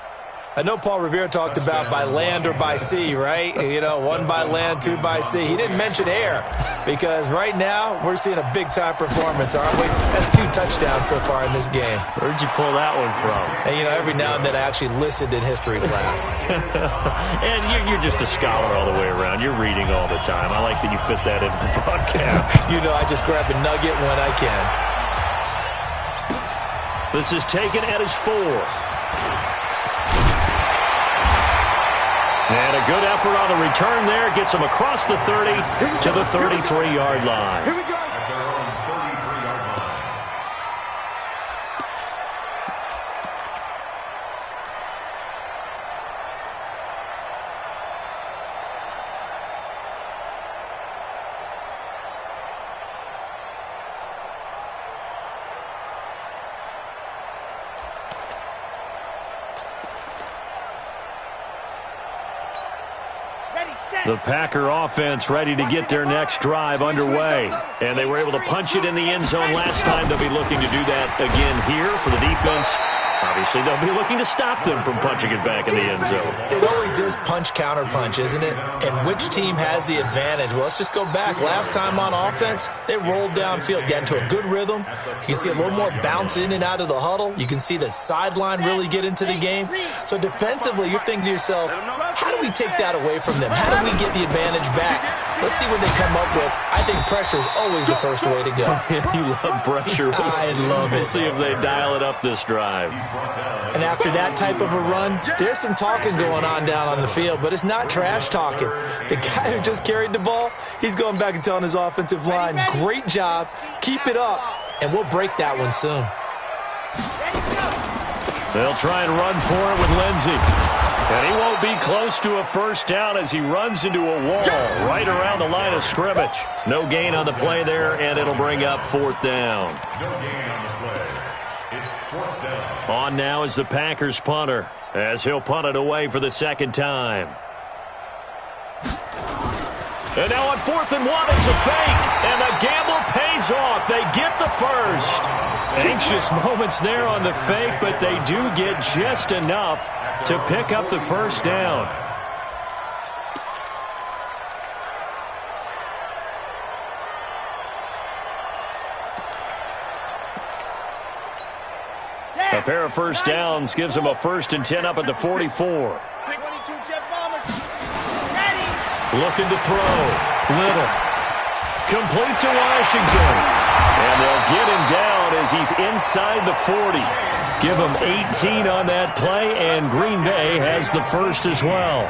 I know Paul Revere talked about by land or by sea, right? You know, 1 by land, 2 by sea. He didn't mention air because right now we're seeing a big-time performance, aren't we? That's 2 touchdowns so far in this game. Where'd you pull that one from? And, you know, every now and then I actually listened in history class. And you're just a scholar all the way around. You're reading all the time. I like that you fit that into the broadcast. You know, I just grab a nugget when I can. This is taken at his 4. And a good effort on the return there. Gets him across the 30 to the 33-yard line. Here we go. The Packer offense ready to get their next drive underway. And they were able to punch it in the end zone last time. They'll be looking to do that again here for the defense. Obviously, they'll be looking to stop them from punching it back in the end zone. It always is punch, counter punch, isn't it? And which team has the advantage? Well, let's just go back. Last time on offense, they rolled downfield, got into a good rhythm. You can see a little more bounce in and out of the huddle. You can see the sideline really get into the game. So defensively, you're thinking to yourself, how do we take that away from them? How do we get the advantage back? Let's see what they come up with. I think pressure is always the first way to go. You love pressure. I love it. We'll see if they dial it up this drive. And after that type of a run, there's some talking going on down on the field, but it's not trash talking. The guy who just carried the ball, he's going back and telling his offensive line, great job, keep it up, and we'll break that one soon. They'll try and run for it with Lindsey. And he won't be close to a first down as he runs into a wall right around the line of scrimmage. No gain on the play there, and it'll bring up 4th down. No gain on the play. It's 4th down. On now is the Packers punter as he'll punt it away for the 2nd time. And now on 4th and 1, it's a fake. And the gamble pays off. They get the first. Anxious moments there on the fake, but they do get just enough to pick up the first down. A pair of first downs gives them a 1st and 10 up at the 44. Looking to throw. Little. Complete to Washington. And they'll get him down as he's inside the 40. Give him 18 on that play, and Green Bay has the first as well.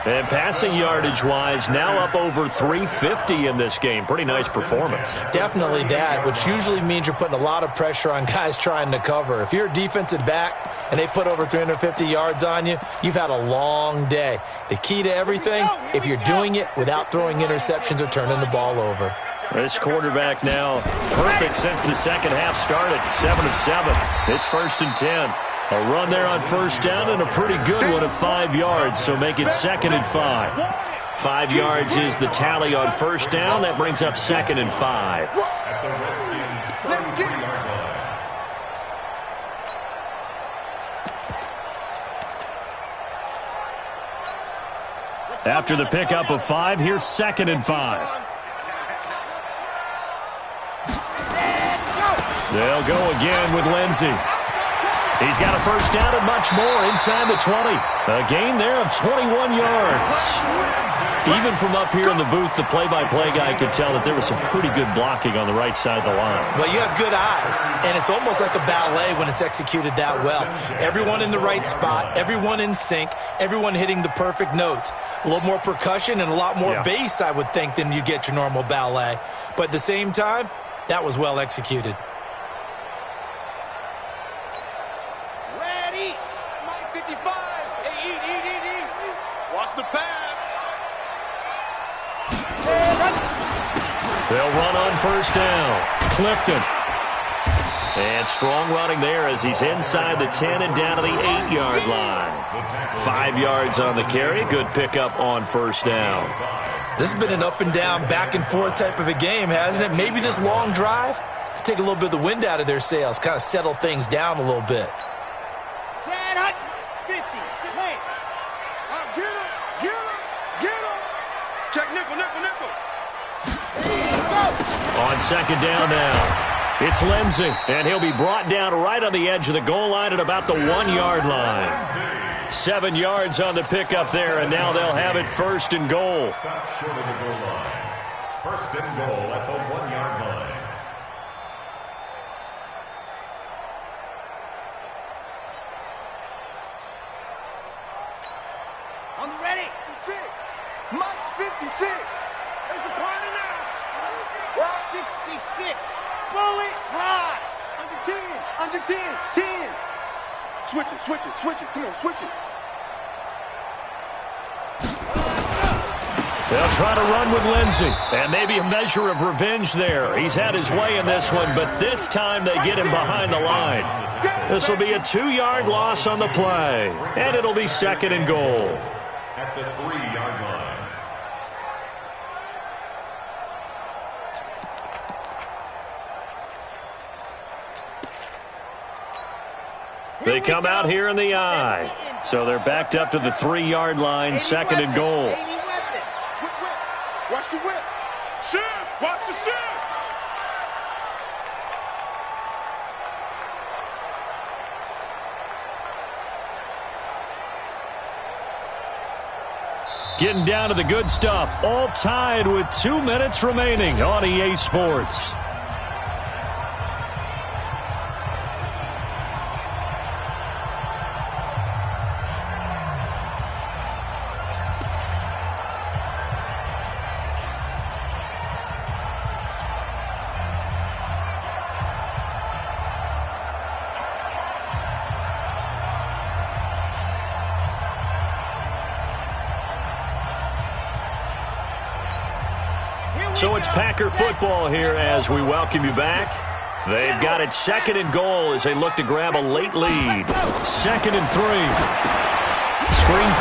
And passing yardage-wise, now up over 350 in this game. Pretty nice performance. Definitely that, which usually means you're putting a lot of pressure on guys trying to cover. If you're a defensive back and they put over 350 yards on you, you've had a long day. The key to everything, if you're doing it without throwing interceptions or turning the ball over. This quarterback now perfect since the second half started. 7 of 7. It's 1st and 10. A run there on first down and a pretty good one of 5 yards, so make it 2nd and 5. 5 yards is the tally on first down. That brings up 2nd and 5. At the Redskins' 33-yard line. After the pickup of 5, here's 2nd and 5. They'll go again with Lindsey. He's got a first down and much more inside the 20. A gain there of 21 yards. Even from up here in the booth, the play-by-play guy could tell that there was some pretty good blocking on the right side of the line. Well, you have good eyes, and it's almost like a ballet when it's executed that well. Everyone in the right spot, everyone in sync, everyone hitting the perfect notes. A little more percussion and a lot more bass, I would think, than you get your normal ballet. But at the same time, that was well executed. Watch the pass. They'll run on first down. Clifton. And strong running there as he's inside the 10 and down to the 8-yard line. 5 yards on the carry. Good pickup on first down. This has been an up and down, back and forth type of a game, hasn't it? Maybe this long drive could take a little bit of the wind out of their sails, kind of settle things down a little bit. Set up. 50. Play. Get him. Get him. Get him. Check nickel, nickel, nickel. On second down now. It's Lindsey, and he'll be brought down right on the edge of the goal line at about the 1-yard line. 7 yards on the pickup there, and now they'll have it 1st and goal. Stop short of the goal line. 1st and goal at the 1-yard line. On the ready. 56. Mike's 56. There's a party now. 66. Bullet high. Under 10. Under 10. 10. Switch it, switch it, switch it. Come on, switch it. They'll try to run with Lindsey, and maybe a measure of revenge there. He's had his way in this one, but this time they get him behind the line. This will be a 2-yard loss on the play, and it'll be 2nd and goal. At the 3-yard line. They come out here in the eye. So they're backed up to the 3-yard line, 2nd and goal. Watch the whip. Shift. Watch the shift. Getting down to the good stuff. All tied with 2 minutes remaining on EA Sports. So it's Packer football here as we welcome you back. They've got it 2nd and goal as they look to grab a late lead. 2nd and 3. Screen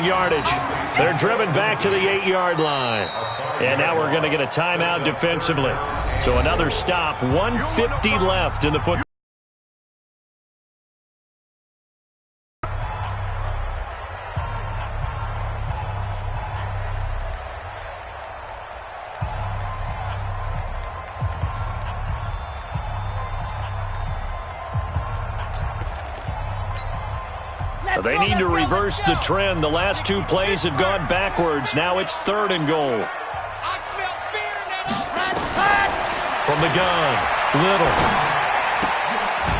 yardage. They're driven back to the 8-yard line. And now we're going to get a timeout defensively. So another stop. 1:50 left in the football. They need to reverse the trend. The last 2 plays have gone backwards. Now it's 3rd and goal. I smell fear now. From the gun, Little.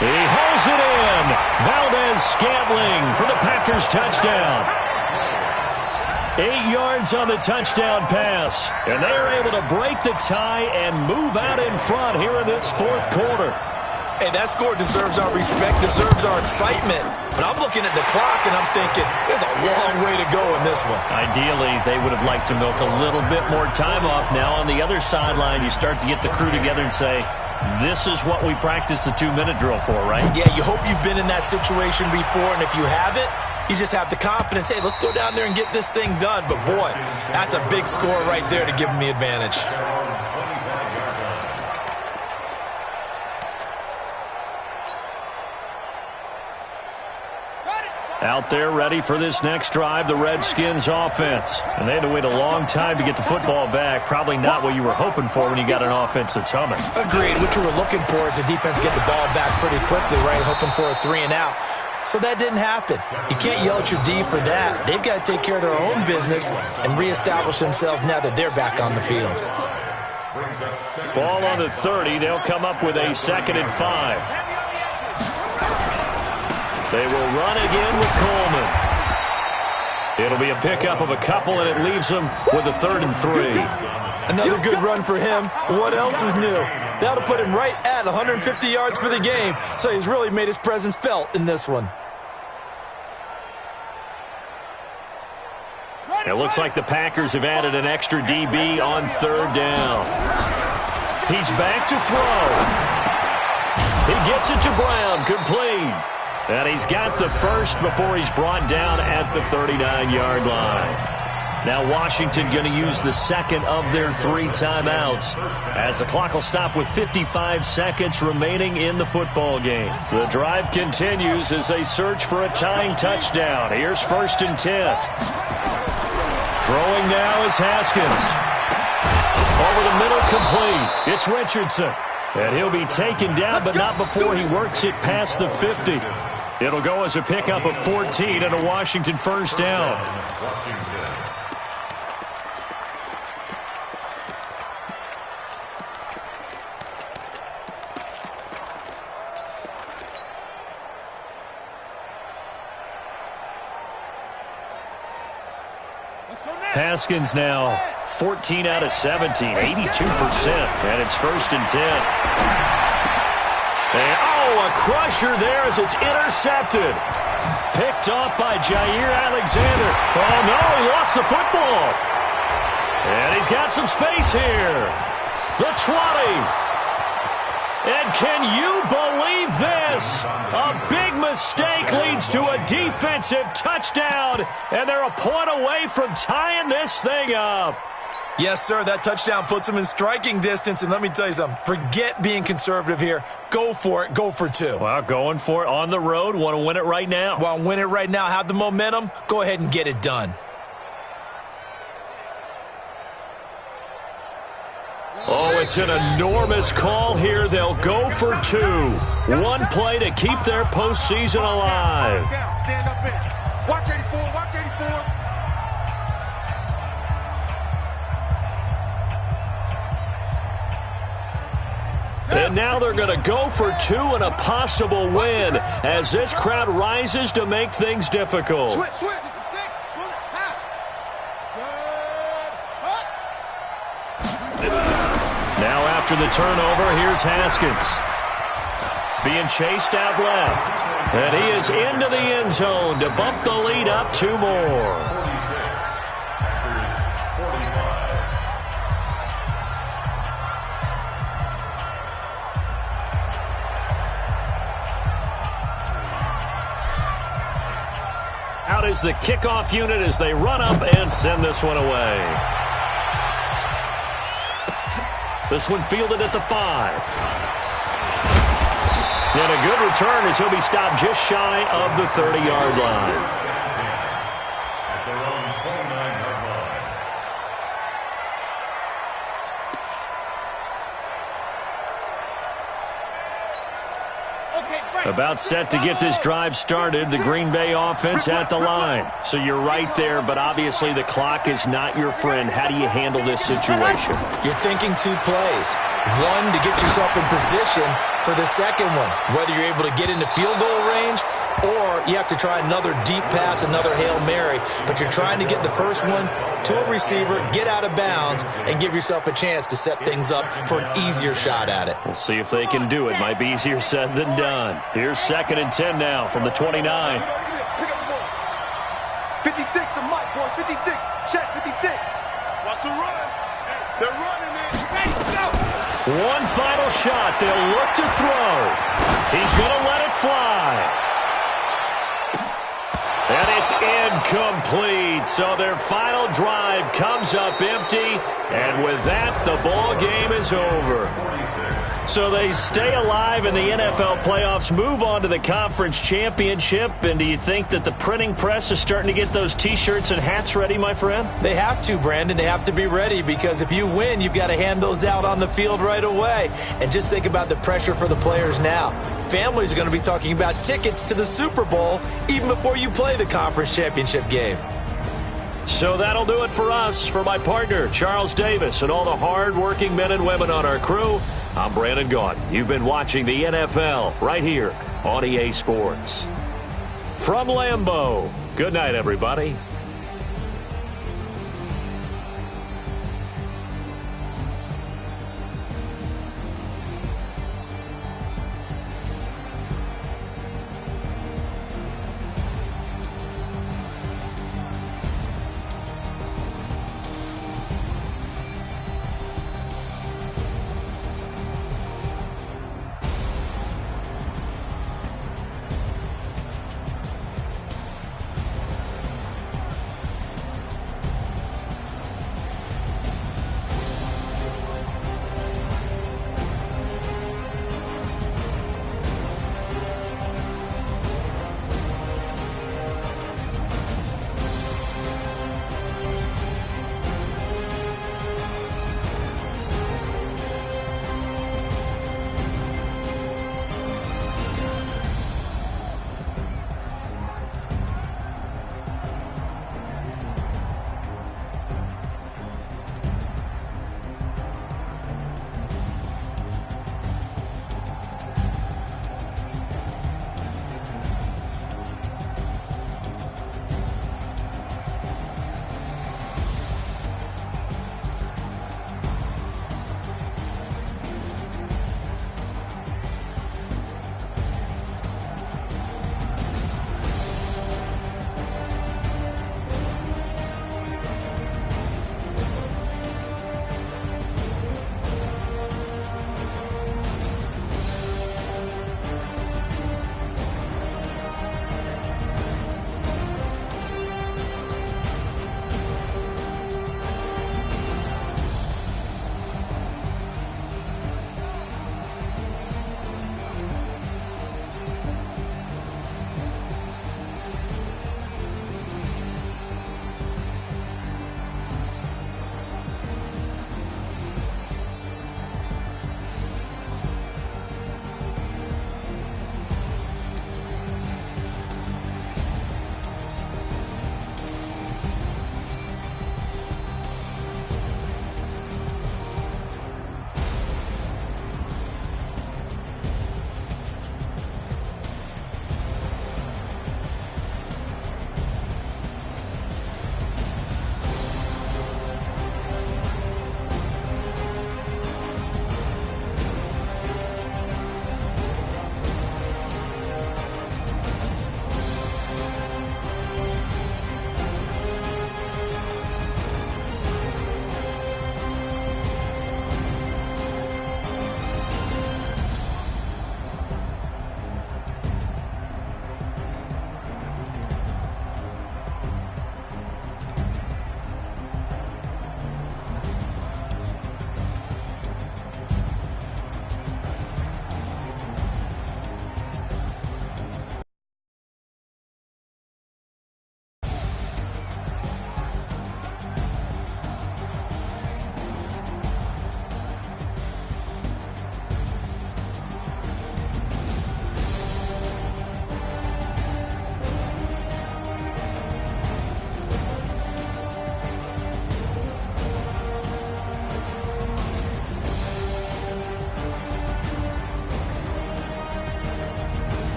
He holds it in. Valdez-Scantling for the Packers touchdown. 8 yards on the touchdown pass. And they are able to break the tie and move out in front here in this fourth quarter. Hey, that score deserves our respect, deserves our excitement. But I'm looking at the clock and I'm thinking, there's a long way to go in this one. Ideally, they would have liked to milk a little bit more time off. Now on the other sideline, you start to get the crew together and say, this is what we practiced the 2-minute drill for, right? Yeah, you hope you've been in that situation before, and if you haven't, you just have the confidence, hey, let's go down there and get this thing done. But, boy, that's a big score right there to give them the advantage. Out there ready for this next drive, the Redskins offense. And they had to wait a long time to get the football back. Probably not what you were hoping for when you got an offense that's humming. Agreed. What you were looking for is the defense get the ball back pretty quickly, right? Hoping for a 3-and-out. So that didn't happen. You can't yell at your D for that. They've got to take care of their own business and reestablish themselves now that they're back on the field. Ball on the 30. They'll come up with a 2nd and 5. They will run again with Coleman. It'll be a pickup of a couple, and it leaves them with a 3rd and 3. Another good run for him. What else is new? That'll put him right at 150 yards for the game, so he's really made his presence felt in this one. It looks like the Packers have added an extra DB on 3rd down. He's back to throw. He gets it to Brown, complete. And he's got the first before he's brought down at the 39-yard line. Now Washington going to use the second of their 3 timeouts as the clock will stop with 55 seconds remaining in the football game. The drive continues as they search for a tying touchdown. Here's 1st and 10. Throwing now is Haskins. Over the middle, complete. It's Richardson. And he'll be taken down, but not before he works it past the 50. It'll go as a pickup of 14 and a Washington 1st down. Haskins now 14 out of 17, 82%, and it's 1st and 10. And, a crusher there as it's intercepted. Picked off by Jair Alexander. Oh, no, he lost the football. And he's got some space here. The 20. And can you believe this? A big mistake leads to a defensive touchdown, and they're a point away from tying this thing up. Yes, sir, that touchdown puts them in striking distance, and let me tell you something. Forget being conservative here. Go for it. Go for 2. Well, going for it on the road. Want to win it right now. Want to win it right now. Have the momentum. Go ahead and get it done. Oh, it's an enormous call here. They'll go for 2. One play to keep their postseason alive. Stand up in. Watch 84. Watch 84. And now they're going to go for 2 and a possible win as this crowd rises to make things difficult. Switch, switch. It's the 6. Now after the turnover, here's Haskins. Being chased out left. And he is into the end zone to bump the lead up 2 more. Out is the kickoff unit as they run up and send this one away. This one fielded at the 5. And a good return as he'll be stopped just shy of the 30-yard line. At their own 29-yard line. About set to get this drive started, the Green Bay offense at the line. So you're right there, but obviously the clock is not your friend. How do you handle this situation? You're thinking 2 plays. One, to get yourself in position for the second one, whether you're able to get into field goal range or you have to try another deep pass, another Hail Mary, but you're trying to get the first one to a receiver, get out of bounds, and give yourself a chance to set things up for an easier shot at it. We'll see if they can do it. Might be easier said than done. Here's 2nd and 10 now from the 29. 56, the mic, boys. 56. Check, 56. Watch the run. They're running it. Ready, go. One final shot. They'll look to throw. He's going to let it fly. And it's incomplete. So their final drive comes up empty. And with that, the ball game is over. So they stay alive in the NFL playoffs, move on to the conference championship. And do you think that the printing press is starting to get those T-shirts and hats ready, my friend? They have to, Brandon. They have to be ready because if you win, you've got to hand those out on the field right away. And just think about the pressure for the players now. Families are going to be talking about tickets to the Super Bowl even before you play the conference championship game. So that'll do it for us. For my partner, Charles Davis, and all the hard-working men and women on our crew, I'm Brandon Gaudin. You've been watching the NFL right here on EA Sports. From Lambeau, good night, everybody.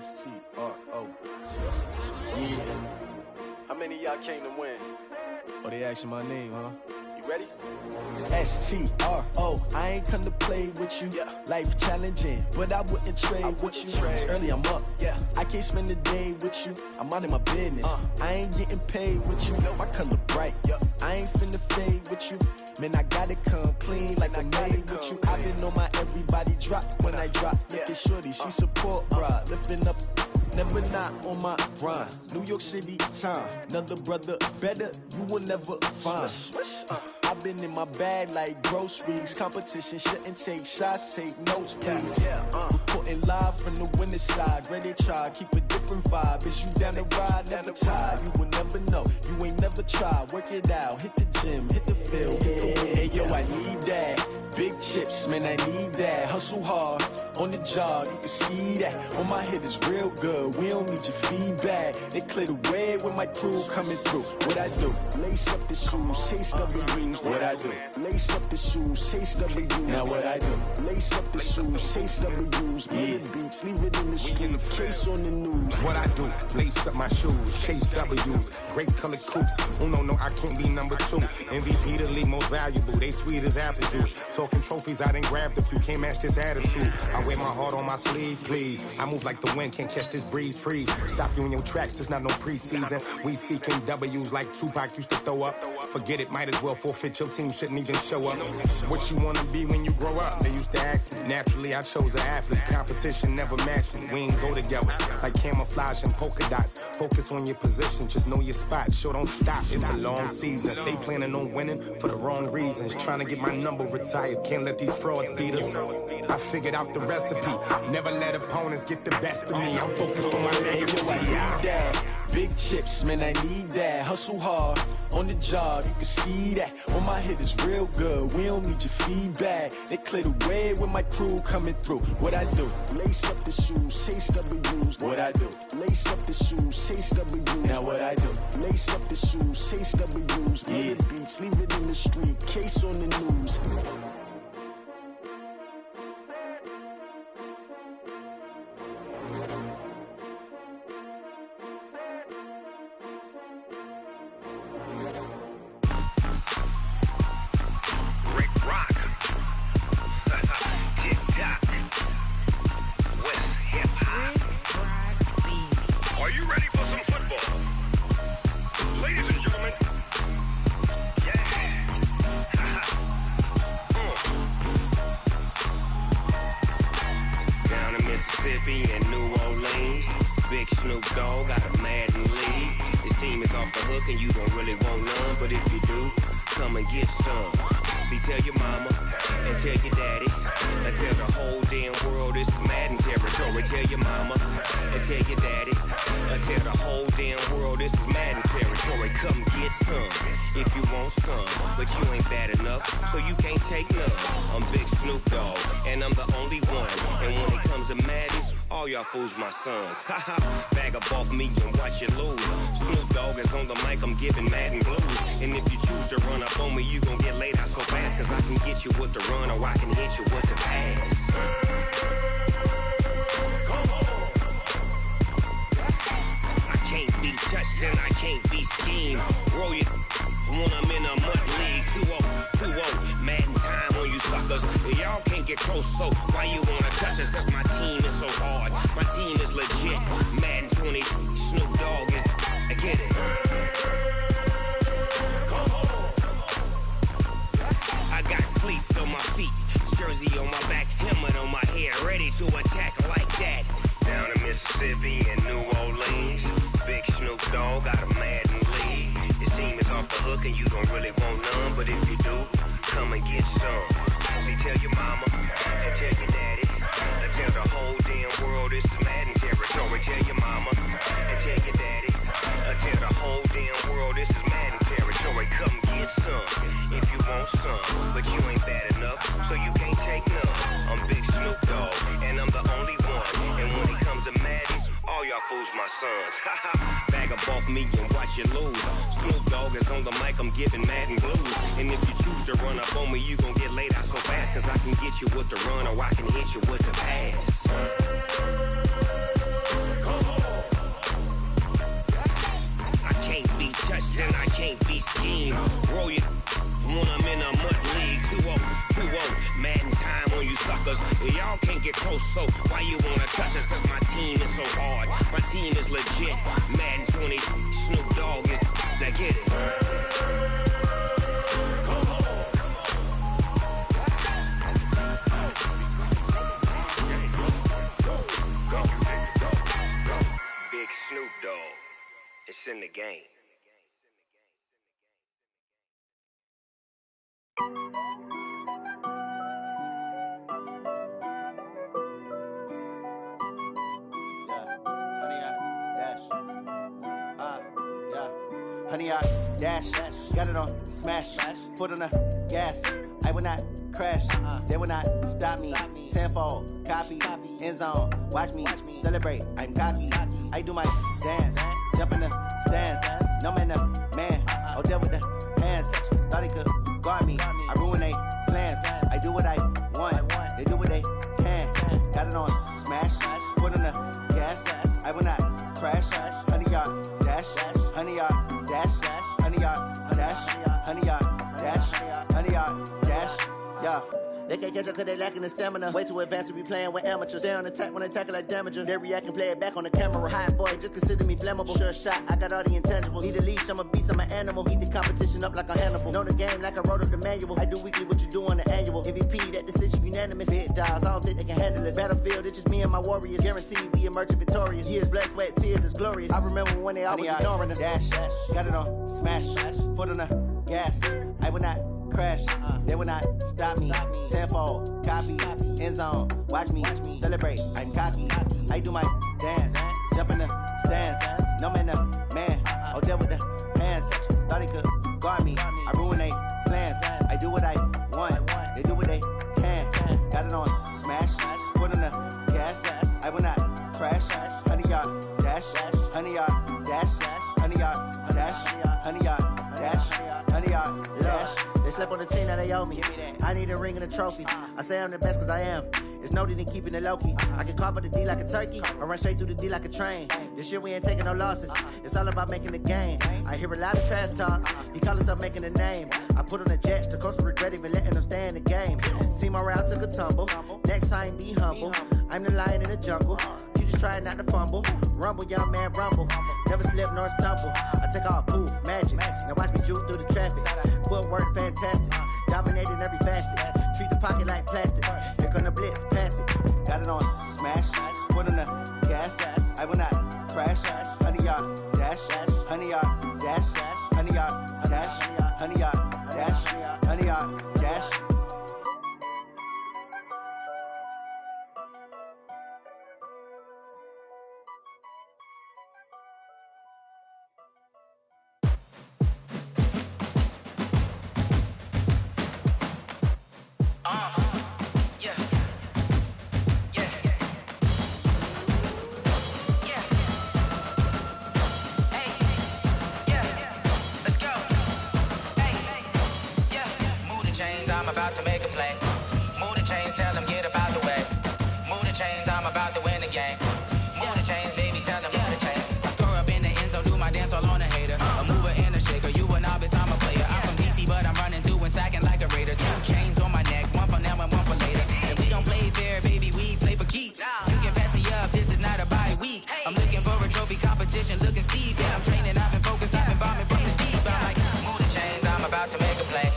S-T-R-O. Yeah. How many of y'all came to win? Oh, they asking my name, huh? You ready? S-T-R-O. I ain't come to play with you. Yeah. Life challenging, but I wouldn't trade with you. It's early, I'm up. Yeah. I can't spend the day with you. I'm minding my business. I ain't getting paid with you. My color bright. I ain't finna fade with you. Man, I gotta come clean like I'm made with you. I've been on my everybody drop when I drop. Look at shorty, she support, bruh. Lifting up, never not on my grind. New York City time, another brother better, you will never find. I've been in my bag like groceries. Competition shouldn't take shots, take notes, please. Reporting live from the winning side. Ready to try, keep a different vibe. Is you down the ride, never tired. You will never know, you ain't never tried. Work it out, hit the gym, hit the field. Hey yo, I need that. Big chips, man, I need that. Hustle hard, on the job, you can see that. On my head is real good, we don't need your feedback. They clear the way with my crew coming through. What I do? Lace up the shoes, chase W's. What I do? Lace up the shoes, chase W's. Now what I do? Lace up the shoes, chase W's. Million beats, leave it in the street, case on the news. What I do? Lace up my shoes, chase W's. Great colored coops. Oh no, I can't be number 2. MVP the league most valuable. They sweet as apple juice. Talking trophies, I didn't grab the few. Can't match this attitude. I wear my heart on my sleeve, please. I move like the wind, can't catch this breeze, freeze. Stop you in your tracks, there's not no preseason. We seeking W's like Tupac used to throw up. Forget it, might as well forfeit. Your team shouldn't even show up. What you wanna be when you grow up? They used to ask me. Naturally, I chose an athlete. Competition never matched me. We ain't go together like camouflage and polka dots. Focus on your position, just know your spot. Sure, don't stop. It's a long season. They planning on winning for the wrong reasons. Trying to get my number retired. Can't let these frauds beat us. I figured out the recipe. Never let opponents get the best of me. I'm focused on my legacy. Hey, yo, I need that. Big chips, man, I need that. Hustle hard, on the job, you can see that. On my head is real good, we don't need your feedback. They clear the way with my crew coming through. What I do? Lace up the shoes, chase W's. What I do? Lace up the shoes, chase W's. Now what I do? Lace up the shoes, chase W's. Million beats, leave it in the street, case on the news. Fools my sons. Haha, bag up off me and watch you lose. Snoop Dogg is on the mic, I'm giving Madden blues. And if you choose to run up on me, you gon' get laid out so fast. Cause I can get you with the run or I can hit you with the pass. Come on. I can't be touched and I can't be schemed. Roll you when I'm in a mud league. 2-0, Madden time on you suckers. Y'all can't get close, so why you wanna touch us? Cause my team is so hard. My team is legit. Madden 20, Snoop Dogg is. I get it. Come on. I got cleats on my feet, jersey on my back, helmet on my head, ready to attack like that. Down in Mississippi and New Orleans, big Snoop Dogg got a Madden lead. Your team is off the hook and you don't really want none, but if you do, come and get some. See, tell your mama and tell your daddy. Tell the whole damn world this is Madden territory. Tell your mama and tell your daddy. Tell the whole damn world this is Madden territory. Come get some if you want some, but you ain't bad enough, so you can't take none. I'm Big Snoop Dogg, and I'm the only one. And when it comes to Madden, all y'all fools my sons. Bag up off me and watch you lose. Snoop Dogg is on the mic, I'm giving Madden blues. And if you choose to run up on me, you gon' get laid out so fast. Cause I can get you with the run or I can hit you with the pass. Y'all can't get close, so why you wanna touch us? Cause my team is so hard. My team is legit. Madden 20, Snoop Dogg is. Now get it. Big Snoop Dogg. It's in the game. Honey, I dash, got it on smash, foot on the gas. I will not crash, they will not stop me. Tenfold, copy, end zone, watch me celebrate. I'm cocky, I do my dance, jump in the stands. No man, the man, oh, deal with the hands. Thought he could guard me, I ruin they plans. I do what I want, they do what they can. Got it on smash, foot on the gas. I will not crash, honey, y'all dash, honey, y'all dash, honey, y'all dash, honey, y'all dash, honey, y'all dash, yeah. They can't catch up cause they lacking the stamina. Way too advanced to be playing with amateurs. Stay on attack when they tackle like damager. They react and play it back on the camera. Hot boy, just consider me flammable. Sure shot, I got all the intangibles. Need a leash, I'm a beast, I'm an animal. Eat the competition up like a Hannibal. Know the game like I wrote up the manual. I do weekly what you do on the annual. MVP, that decision unanimous. Hit dials, I don't think they can handle it. Battlefield, it's just me and my warriors. Guaranteed we emerging victorious. Years, blood, sweat, tears, it's glorious. I remember when they always ignoring us. Dash, got it on smash, foot on the gas. I will not crash, they will not stop me. Tenfold, copy, end zone, watch me celebrate. I'm cocky, I do my dance, jump in the stands. No man, the man, oh, deal with the hands. Thought he could guard me, I ruin they plans. I do what I want, they do what they can. Got it on smash, foot on the gas. I will not crash, honey, y'all dash, honey, y'all dash, honey, y'all dash, honey, y'all dash, honey, y'all dash. They slept on the team, now they owe me. I need a ring and a trophy. I say I'm the best cause I am. It's no need in keeping it low-key. I can carve up the D like a turkey, or run straight through the D like a train. This year we ain't taking no losses. It's all about making the game. I hear a lot of trash talk. He call himself making a name. I put on the jets, the coach will regret even letting them stay in the game. Team morale took a tumble. Next time be humble. I'm the lion in the jungle. You just trying not to fumble. Rumble, young man, rumble. Never slip nor stumble. I take off, poof, magic. Now watch me juke through the traffic. Footwork fantastic. Dominating every facet. Treat the pocket like plastic. Here come the blitz, pass it. Got it on smash, foot on the gas. I will not crash. Honey, y'all dash, honey, y'all dash, honey, y'all dash, honey, y'all dash, honey, y'all dash. I'm about to make a play. Move the chains, tell them get up out the way. Move the chains, I'm about to win the game. Move the chains, baby, tell them move the chains. I score up in the end zone, do my dance all on a hater. A mover and a shaker, you a novice, I'm a player. I'm from DC, but I'm running through and sacking like a raider. 2 chains on my neck, one for now and one for later. And we don't play fair, baby, we play for keeps. You can pass me up, this is not a bye week. I'm looking for a trophy competition, looking steep. Yeah, I'm training, I've been focused, I've been bombing from the deep. I'm like, move the chains, I'm about to make a play.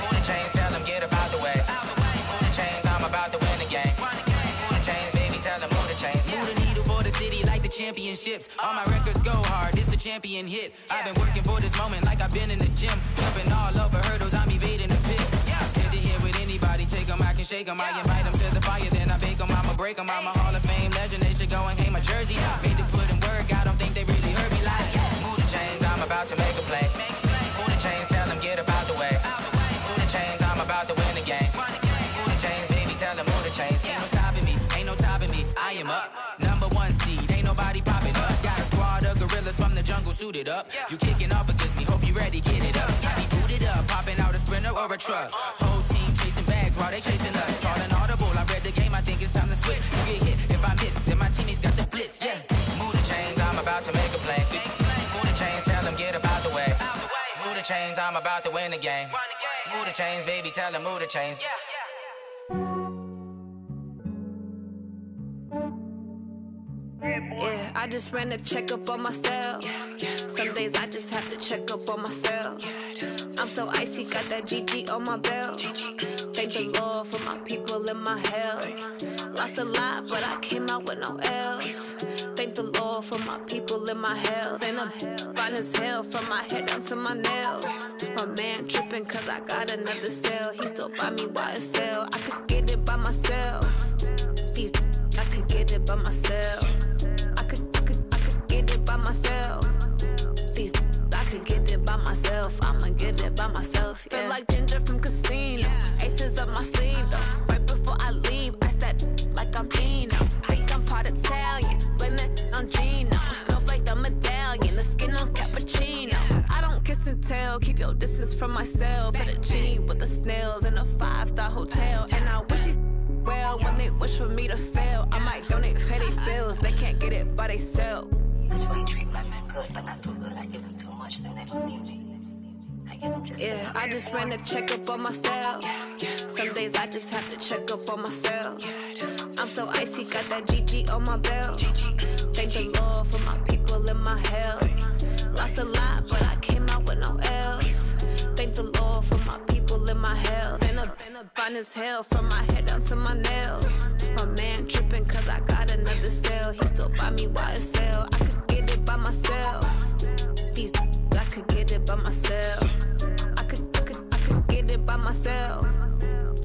Move the chains, tell them get up out the way. Move the chains, I'm about to win the game. Move the chains, baby, tell them move the chains. Move the needle for the city like the championships. All my records go hard, this a champion hit. I've been working for this moment like I've been in the gym. Jumping all over hurdles, I'm evading the pit. Tend to hit with anybody, take them, I can shake them. I invite them to the fire, then I bake them, I'ma break them. I'm a Hall of Fame legend, they should go and hang my jersey. Made to put in work, I don't think they really heard me like, move the chains, I'm about to make a play. Move the chains, tell them get up out the way. Move the chains, I'm about to win the game. Move the chains, baby, tell them move the chains. Ain't no stopping me, ain't no topping me, I am up. Number 1 seed, ain't nobody popping up. Got a squad of gorillas from the jungle suited up. You kicking off against me, hope you ready, get it up. I be booted up, popping out a Sprinter or a truck. Whole team chasing bags while they chasing us. Calling audible, I read the game, I think it's time to switch. You get hit, if I miss, then my teammates got the blitz, yeah. Move the chains, I'm about to make a play. Move the chains, tell them get up out the way. Move the chains, I'm about to win the game. Move the chains, baby, tell them move the chains. I just ran a checkup on myself. Some days I just have to check up on myself. I'm so icy, got that GG on my belt. Thank the Lord for my people in my health. Lost a lot, but I came out with no L's. Thank the Lord for my people in my health. And I'm fine as hell from my head down to my nails. My man tripping cause I got another cell. He still buy me YSL. I could get it by myself. These I could get it by myself. I could get it by myself. These I could get it by myself. I'ma get it by myself. Yeah. Feel like Ginger from Casino. Aces up my sleeve though. Right before I leave, I said like I'm Dino. Think I'm part Italian, blend it on Gino. Snowflake the medallion, the skin on cappuccino. I don't kiss and tell, keep your distance from myself. Fettuccine with the snails in a 5-star hotel. And I wish he's well when they wish for me to fail. I might donate petty bills, they can't get it by themselves. That's why you treat my friend good, but not too good. I give them too much, then they don't need me. I just ran a checkup on myself. Some days I just have to check up on myself. I'm so icy, got that GG on my belt. Thank the Lord for my people in my health. Lost a lot, but I came out with no L's. Thank the Lord for my people in my health. And I'm fine as hell from my head down to my nails. My man tripping cause I got another cell. He still buy me YSL. I could get it by myself. These I could get it by myself. I could get it by myself.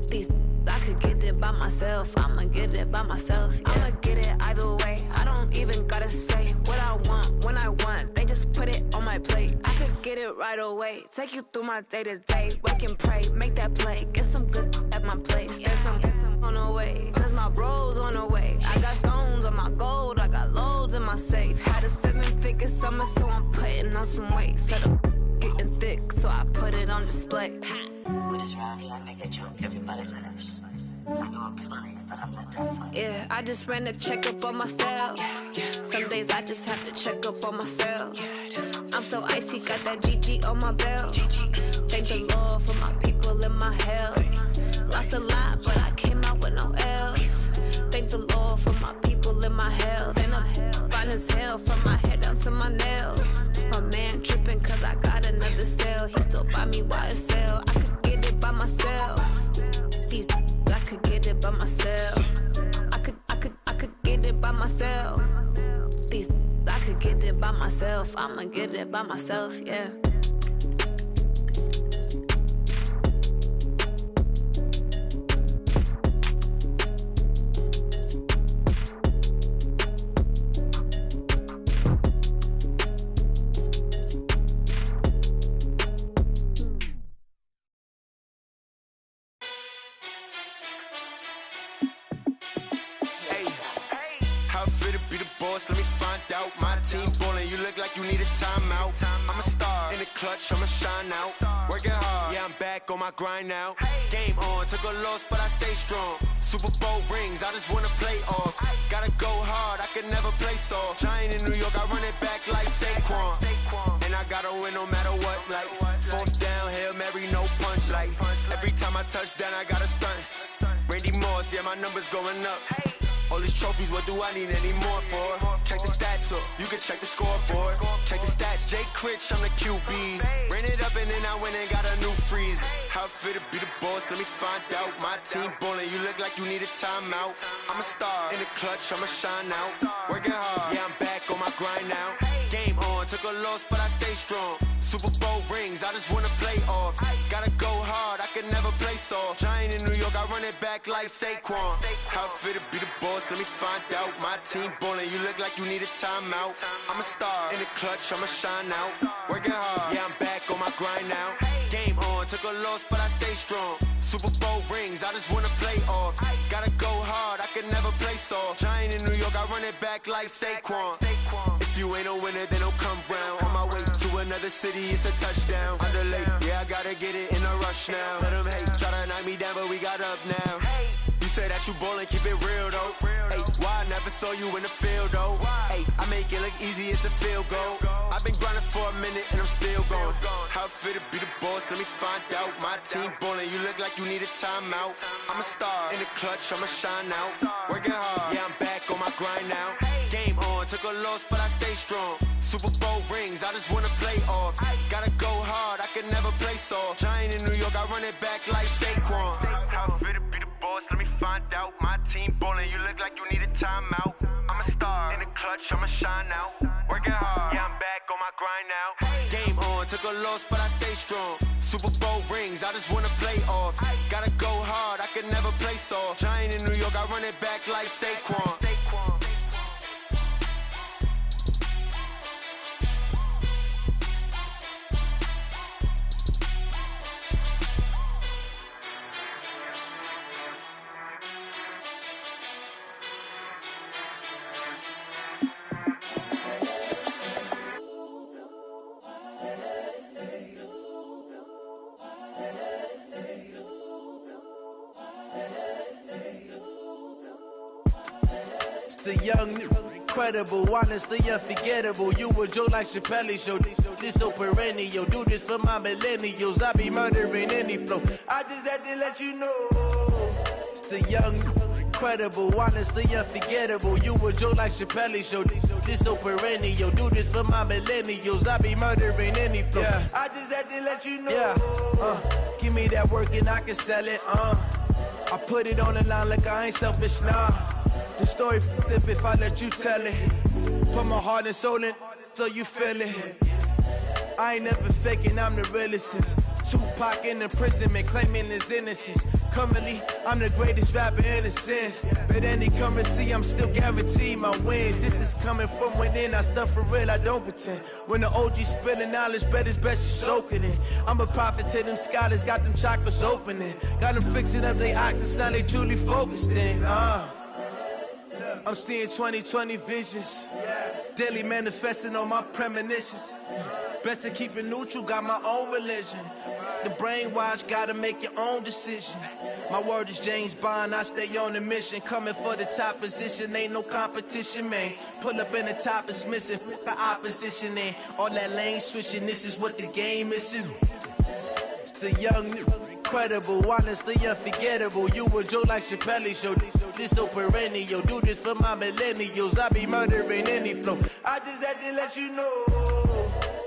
These I could get it by myself. I'ma get it by myself. Yeah. I'ma get it either way. I don't even gotta say what I want when I want. They just put it on my plate. I could get it right away. Take you through my day to day. Wake and pray, make that play. Get some good at my place. There's some on the way. Cause my bro's on the way. I got stones on my gold. I got loads in my safe. Had a 7-figure summer, so I'm putting on some weight. Set up getting thick, so I put it on display. With this round, I make a joke, everybody laughs. I know I'm funny, but I'm not that funny. Yeah, I just ran a checkup on myself. Some days I just have to check up on myself. I'm so icy, got that GG on my belt. Thank the Lord for my people in my health. Lost a lot, but I came out with no L's. Thank the Lord for my people in my health. And I'm fine as hell from my head down to my nails. My man tripping cause I got another cell. He still buy me YSL. I could get it by myself. These I could get it by myself. I could get it by myself. These I could get it by myself. I'ma get it by myself, yeah. Let me find out. My team ballin', you look like you need a timeout. I'm a star in the clutch, I'ma shine out. Working hard, yeah, I'm back on my grind now. Game on, took a loss, but I stay strong. Super Bowl rings, I just wanna play off. Gotta go hard, I can never play soft. Giant in New York, I run it back like Saquon. And I gotta win no matter what, like 4th down, Hail Mary, no punch. Like every time I touch down, I gotta stunt. Randy Moss, yeah, my numbers going up. All these trophies, what do I need any more for? Check the stats up, you can check the scoreboard. Check the stats, Jay Critch, I'm the QB. Ran it up and then I went and got a new freeze. How it feel to be the boss, let me find out. My team ballin', you look like you need a timeout. I'm a star in the clutch, I'ma shine out. Working hard, yeah, I'm back on my grind now. Game on, took a loss, but I stay strong. Super Bowl rings, I just wanna play off. Gotta go hard, I can never play soft. Giant in New York, I run it back like Saquon. How it feel to be the boss, let me find out. My team ballin', you look like you need a timeout. I'm a star in the clutch, I'ma shine out. Working hard, yeah, I'm back on my grind now. Game on, took a loss, but I stay strong. Super Bowl rings, I just wanna play off. Gotta go hard, I can never play soft. Giant in New York, I run it back like Saquon. If you ain't a winner, then don't come round. On my way to another city, it's a touchdown. Underlay, yeah, I gotta get it in a rush now. Let them hate, try to knock me down, but we got up now. You say that you ballin', keep it real though. Hey, why I never saw you in the field though? Hey, I make it look easy, it's a field goal. I've been grinding for a minute and I'm still going. How it feel to be the boss, let me find out. My team ballin', you look like you need a timeout. I'm a star in the clutch, I'ma shine out. Working hard, yeah, I'm back on my grind now. Game on, took a loss, but I stay strong. Super Bowl rings, I just wanna play off. Gotta go hard, I can never play soft. Giant in New York, I run it back like Saquon. How fit to be the boss, let me find out. My team ballin', you look like you need a timeout. I'm a star, in the clutch, I'ma shine out. Working hard, yeah, I'm back on my grind now. Game on, took a loss, but I stay strong. Super Bowl rings, I just wanna play off. Gotta go hard, I can never play soft. Giant in New York, I run it back like Saquon. The young, incredible, honestly unforgettable. You a Joe like Chappelle show. This so perennial. Do this for my millennials. I be murdering any flow. I just had to let you know. It's the young, incredible, honestly unforgettable. You a Joe like Chappelle show. This so perennial. Do this for my millennials. I be murdering any flow. Yeah. I just had to let you know. Yeah. Give me that work and I can sell it. I put it on the line like I ain't selfish, nah. The story flip if I let you tell it. Put my heart and soul in so you feel it. I ain't never faking, I'm the realest since Tupac in imprisonment, claiming his innocence. Currently, I'm the greatest rapper in a sense. But any currency, I'm still guaranteed my wins. This is coming from within, I stuff for real, I don't pretend. When the OG spilling knowledge, bet it's best you soak it in. I'm a prophet to them scholars, got them chakras opening. Got them fixing up they octaves, now they truly focused in. I'm seeing 2020 visions. Daily manifesting on my premonitions. Best to keep it neutral, got my own religion. The brainwash, gotta make your own decision. My word is James Bond, I stay on the mission. Coming for the top position, ain't no competition, man. Pull up in the top, it's missing, the opposition ain't. All that lane switching, this is what the game missing. It's the young, incredible, honestly unforgettable. You a Joe like Chappelle show. This so perennial. Do this for my millennials. I be murdering any flow. I just had to let you know.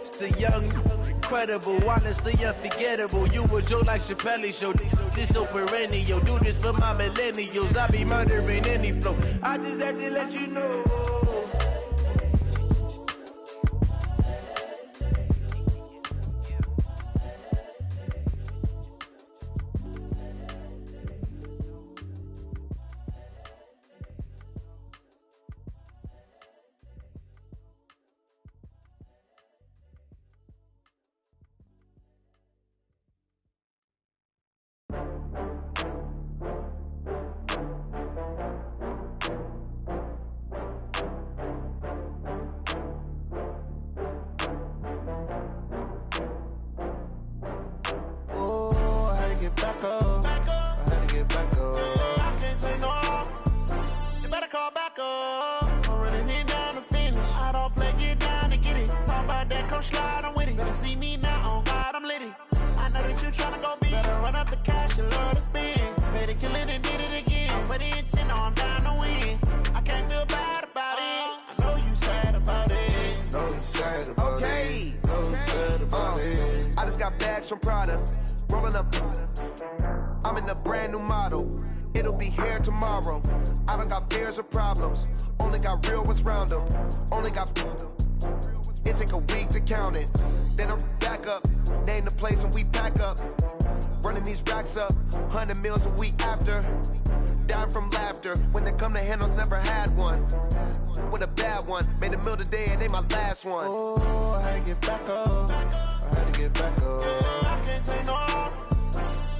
It's the young, incredible, honestly unforgettable. You a Joe like Chappelle show. This so perennial. Do this for my millennials. I be murdering any flow. I just had to let you know. From Prada, rolling up. I'm in a brand new model. It'll be here tomorrow. I don't got fears or problems. Only got real ones round them. Only got. It take a week to count it. Then I'm back up. Name the place and we pack up. Running these racks up. 100 meals a week after. Dying from laughter. When they come to handles, never had one. With a bad one. Made a meal today and they my last one. Oh, I had to get back up. I had to get back up. I can't take no loss.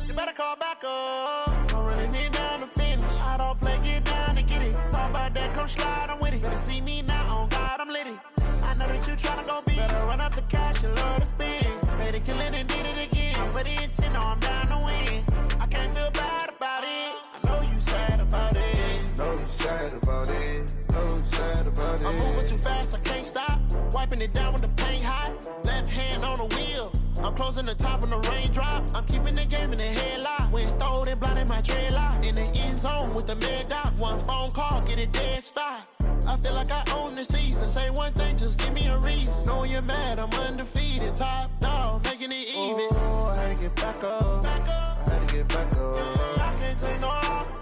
You better call back up. I'm running it down to finish. I don't play, get down to get it. Talk about that, come slide, I'm with it. Better see me now, on God, I'm litty. I know that you tryna go big. Better run up the cash and love to spend. Better kill it and did it again. But the intent, no, I'm down to win. I can't feel bad about it. I know you sad about it. Know you sad about it. Know you sad about it. I'm moving too fast, I can't stop. Wiping it down with the paint hot. Left hand on the wheel. I'm closing the top when the raindrop. I'm keeping the game in the headlock. When throwed and blinded my dreadlock. In the end zone with the mad dot. One phone call, get it dead stop. I feel like I own the season. Say one thing, just give me a reason. Know you're mad, I'm undefeated. Top dog, making it even. Oh, I had to get back up. I had to get back up. I can't take no loss.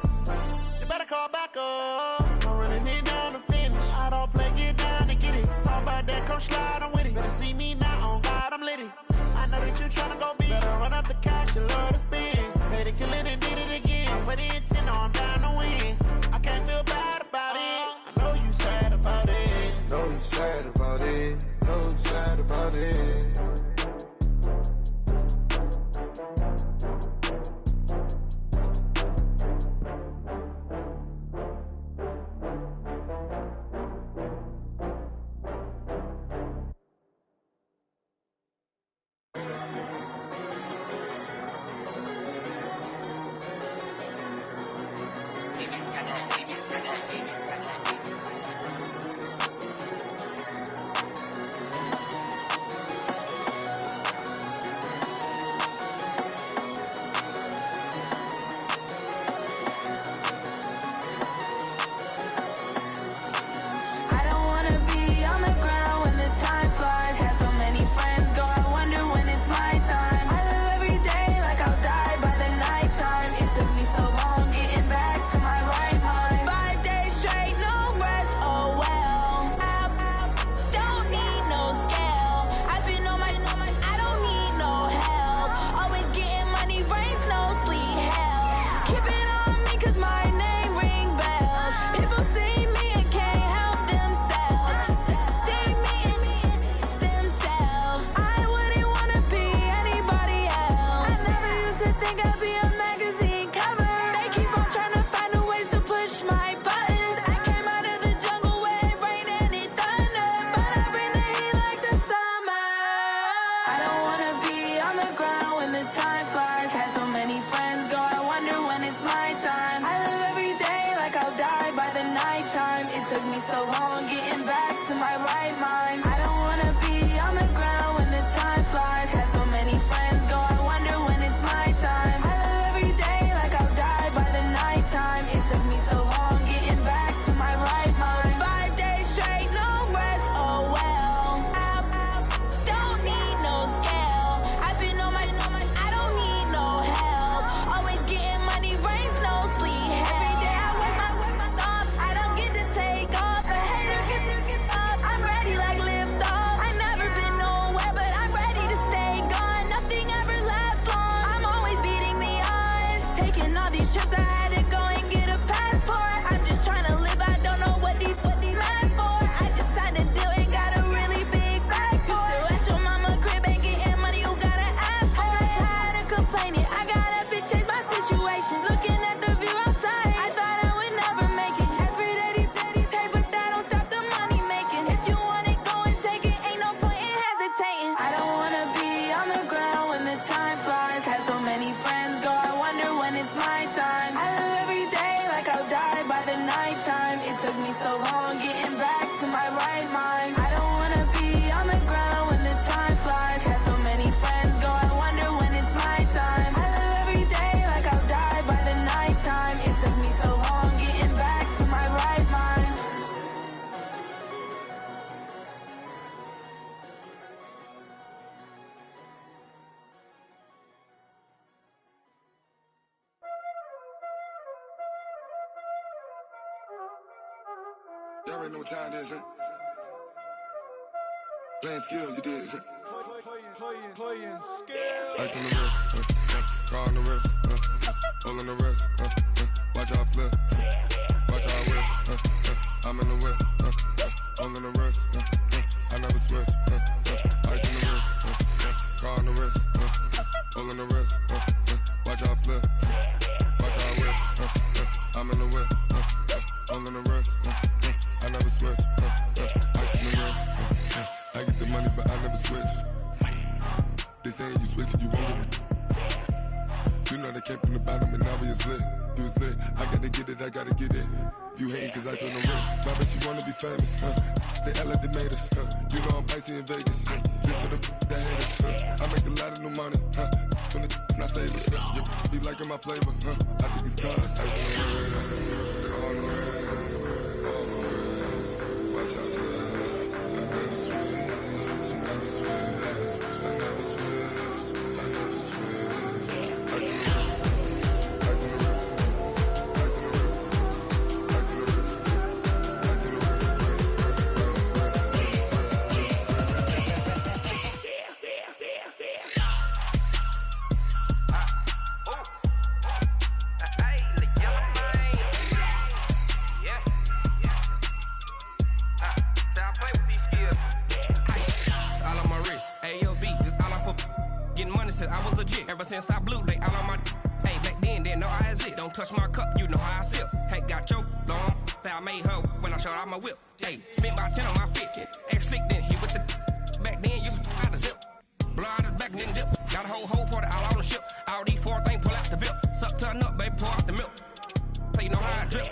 You better call back up. I'm running it down to finish. I don't play, get down to get it. Talk about that, come slide, I'm with it. Better see me now, on God, I'm litty. I know that you tryna go big. Better run up the cash, you love to spin. Made it, kill it, and did it again. But the intent, no, I'm down to win. I can't feel bad about it. I know you sad about it. Know you sad about it. Know you sad about it. Y'all already know what time it is, huh? Playing skills, you did. Playing skills. Ice on the wrist, car on the wrist, hole in the wrist, watch out flip, watch out whip, I'm in the whip, hole in the wrist, I never switch, ice on the wrist, car on the wrist, hole in the wrist, watch out flip, watch out whip, I'm in the whip, hole in the wrist, I never switch, ice on the wrist, I get the money but I never switch. They saying you switch, you won't get it. You know they came from the bottom and now we is lit. You was lit, I gotta get it, I gotta get it. You hating cause I on the wrist. My bitch, you wanna be famous, They act like they made us, You know I'm icy in Vegas, This for the that hate us, I make a lot of new money, When the not savers, You be liking my flavor, I think it's cause ice on the wrist, on the wrist, on the wrist. since I was a jit. Ever since I blew, they all on my hey, back then, didn't know I exist. Don't touch my cup, you know how I sip. Hey, got your long, I made her when I showed out my whip. Hey, spent about 10 on my fit. Ex-slick, then hit with the back then, used to out the zip. Blow out his back, then dip. Got a whole party all on the ship. All these 4 things, pull out the VIP. Suck, turn up, baby, pour out the milk. So you know how I drip.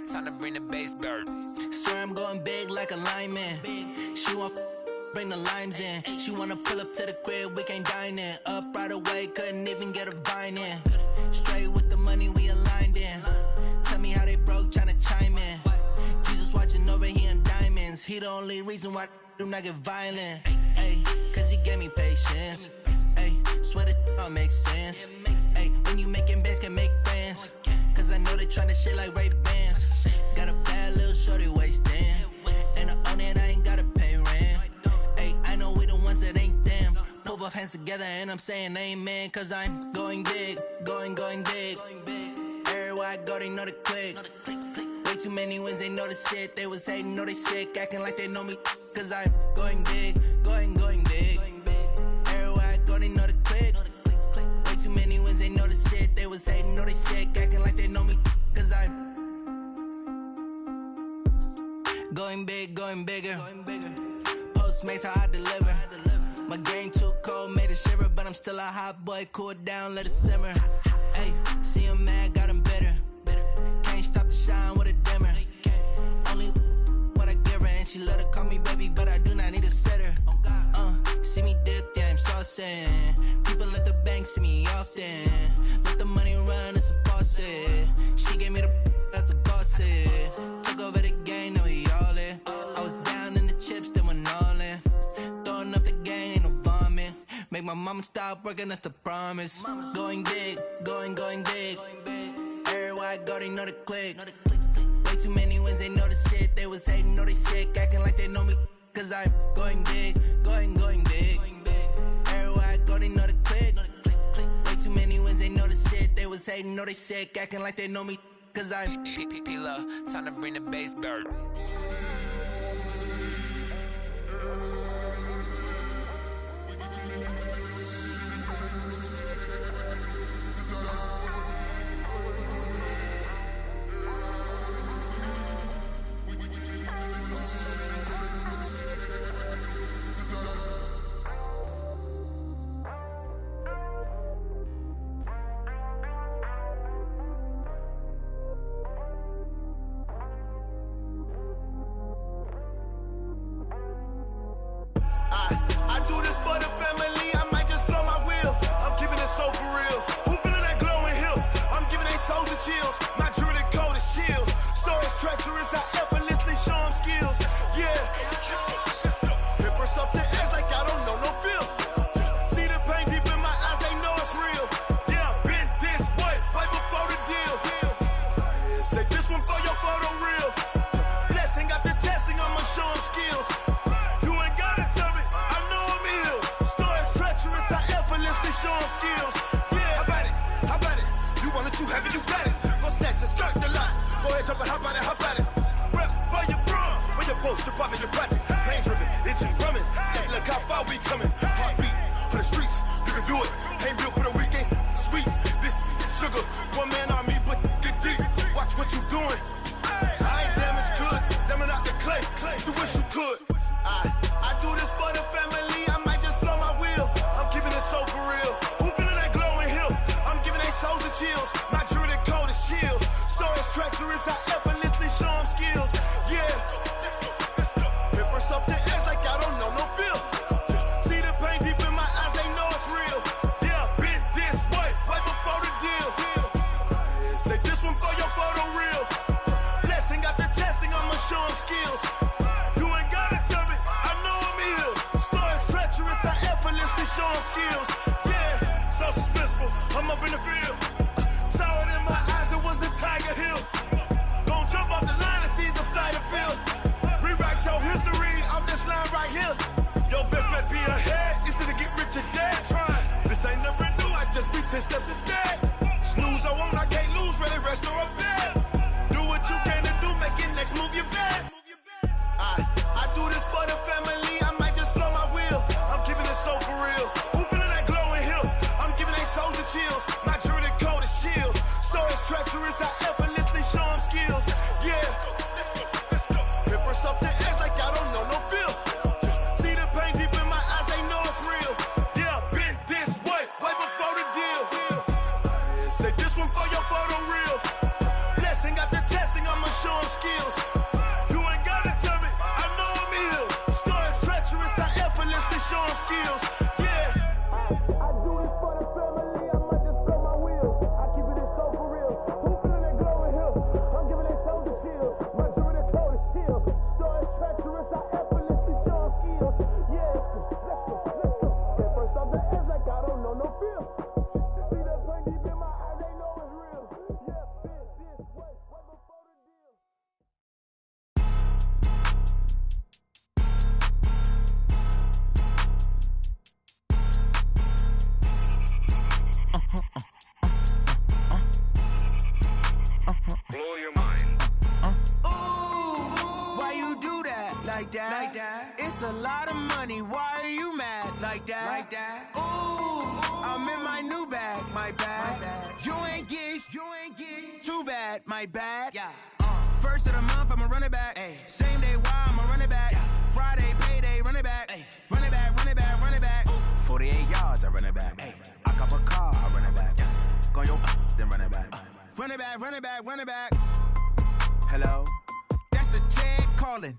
Time to bring the bass bird. Swear I'm going big like a lineman. She want bring the limes in. She wanna pull up to the crib, we can't dine in. Up right away, couldn't even get a vine in. Straight with the money we aligned in. Tell me how they broke, tryna chime in. Jesus watching over here in diamonds. He the only reason why I do not get violent. Ay, cause he gave me patience. Ay, swear that all makes sense. Ay, when you making bands, can make friends. Cause I know they tryna shit like Ray-Bans. Got a bad little shorty wasting. And I own it, I ain't gotta pay rent. Ay, I know we the ones that ain't them. Pull both hands together and I'm saying amen. Cause I'm going big, going big. Everywhere I go, they know the click. Way too many wins, they know the shit. They was hating, know they sick, acting like they know me. Cause I'm going big, going big. Everywhere I go, they know the click. Way too many wins, they know the shit. They was hating, know they sick, acting like they know me. Cause I'm going big, going bigger. Postmates, how I deliver. My game too cold, made it shiver. But I'm still a hot boy, cool it down, let it simmer. Hey, see him mad, got him bitter. Can't stop the shine with a dimmer. Only what I give her, and she love to call me baby, but I do not need a sitter. See me dip, yeah, I'm saucing. People at the bank see me often. Let the money run, it's a faucet. She gave me the that's a bosses. Took over the game, now we all in. I was down in the chips, then went all in. Throwing up the game, ain't no vomit. Make my mama stop working, that's the promise. Going big, going big. Everywhere I go, they know the click. Way too many wins, they know the shit. They was hating, know they sick, acting like they know me. Cause I'm going big, going big. Everywhere I go, they know the click. Way too many wins, they know the shit. They was hating, know they sick, acting like they know me. Cause I'm P-Love, time to bring the bass bird. Chills. My jewelry code is chill. Stories treacherous, I effortlessly show them skills. Yeah. Paper stuff the edge like I don't know no bill. See the pain deep in my eyes, they know it's real. Yeah, been this way, way before the deal. Say this one for your photo real. Blessing after testing, I'ma show them skills. You ain't gotta tell me, I know I'm ill. Stories treacherous, I effortlessly show them skills. Yeah, how about it? You want it, you have it, you got it. Go snatch a skirt the lot. Go ahead, jump and hop out do it. Ain't built for the weekend. Sweet, this sugar. One man on me, but get deep. Watch what you doing. I ain't damaged goods. Damn it out the clay. You wish you could. I do this for the family. I might just blow my wheel. I'm keeping it so for real. Who feeling that glowing hill? I'm giving they souls the chills. My jewelry cold is chill. Stories treacherous. I effortlessly show them skills. Yeah. Paper stuff the edge like I don't know no feel. See the pain deep in my eyes, they know it's real. Yeah, been this way, right before the deal. Say this one for your photo reel. Blessing after testing, I'ma show them skills. You ain't gotta tell me, I know I'm ill. Stories treacherous, I effortlessly show them skills. Yeah, so suspenseful, I'm up in the field. Saw it in my eyes, it was the Tiger Hill. Gon' jump off the line and see the flight of field. Rewrite your history off this line right here. Your best bet be ahead, instead of get rich or dead trying. This ain't never new, I just be 10 steps instead. Snooze I won't, I can't lose, ready, rest or a bed. Do what you can to do, make it next move your best. I do this for the family, I might just blow my wheel. I'm keeping it so for real. Who feeling that glowing hill? I'm giving they souls the chills. My jewelry cold is chill. Stories treacherous, I effortlessly show them skills. Yeah. Paper stuff the edge like I don't know no feel. See the pain deep in my eyes, they know it's real. Yeah, been this way, way before the deal. Say this one for your photo reel. Blessing after testing, I'ma show them skills. You ain't gotta tell me, I know I'm ill. Stories treacherous, I effortlessly show them skills. Yeah. I do this for the family, I might just blow my wheel. I keep it so for real. Who feeling that glowing hill? I'm giving they souls the chills. My jewelry cold is chill. Stories treacherous, I effortlessly show them skills. Yeah, let's go. That first off the edge like I don't know no feel. See that pain deep in my eyes, they know it's real. Yeah, been this way, way before the deal. Blow your mind. Why you do that? Like that? It's a lot of money. Why are you mad? Like that? Ooh, I'm in my new bag. My bad. You ain't get too bad. My bad. Yeah. First of the month, I'ma run it back. Same day, why I'ma run it back. Friday, payday, run it back. Run it back, run it back, run it back. 48 yards, I run it back. I cop a car, I run it back. Go your then run it back. Run it back, run it back, run it back. Hello? That's the check calling.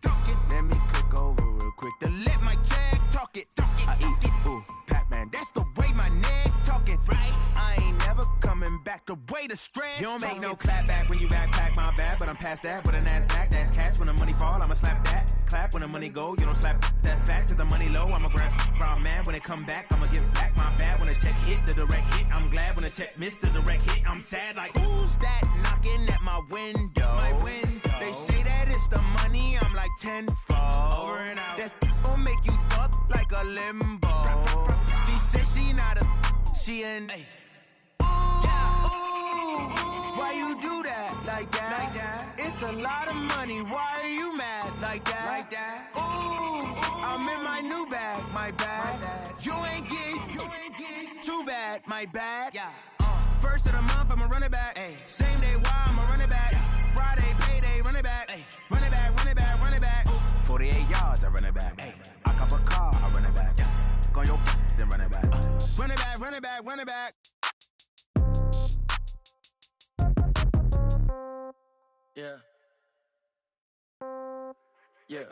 Let me click over real quick to let my check talk it. I eat it, ooh, Pac-Man. That's the way my neck talking. Right? I ain't never coming back. The way the stress. You don't make no clap back when you backpack, my bad. But I'm past that with an ass back. That's cash when the money fall. I'ma slap that. Clap when the money go. You don't slap. That's facts. If the money low, I'ma grab raw man. When it come back, I'ma give back my bad. When the check hit, the direct hit. I'm glad when the check missed the direct hit. I'm sad like who's that knocking at my window? My window. They say that it's the money. I'm like tenfold. Over and out. That's gon' make you up like a limbo. She said she not a. She an. Why you do that? Like that? It's a lot of money. Why are you mad? Like that? Ooh, I'm in my new bag. My bad. You ain't get too bad. My bad. Yeah. First of the month, I'ma run it back. Same day, why I'ma run it back. Friday, payday, run it back. Run it back, run it back, run it back. 48 yards, I run it back. I cop a car, I run it back. Go your then run it back. Run it back, run it back, run it back. Yeah. Yeah.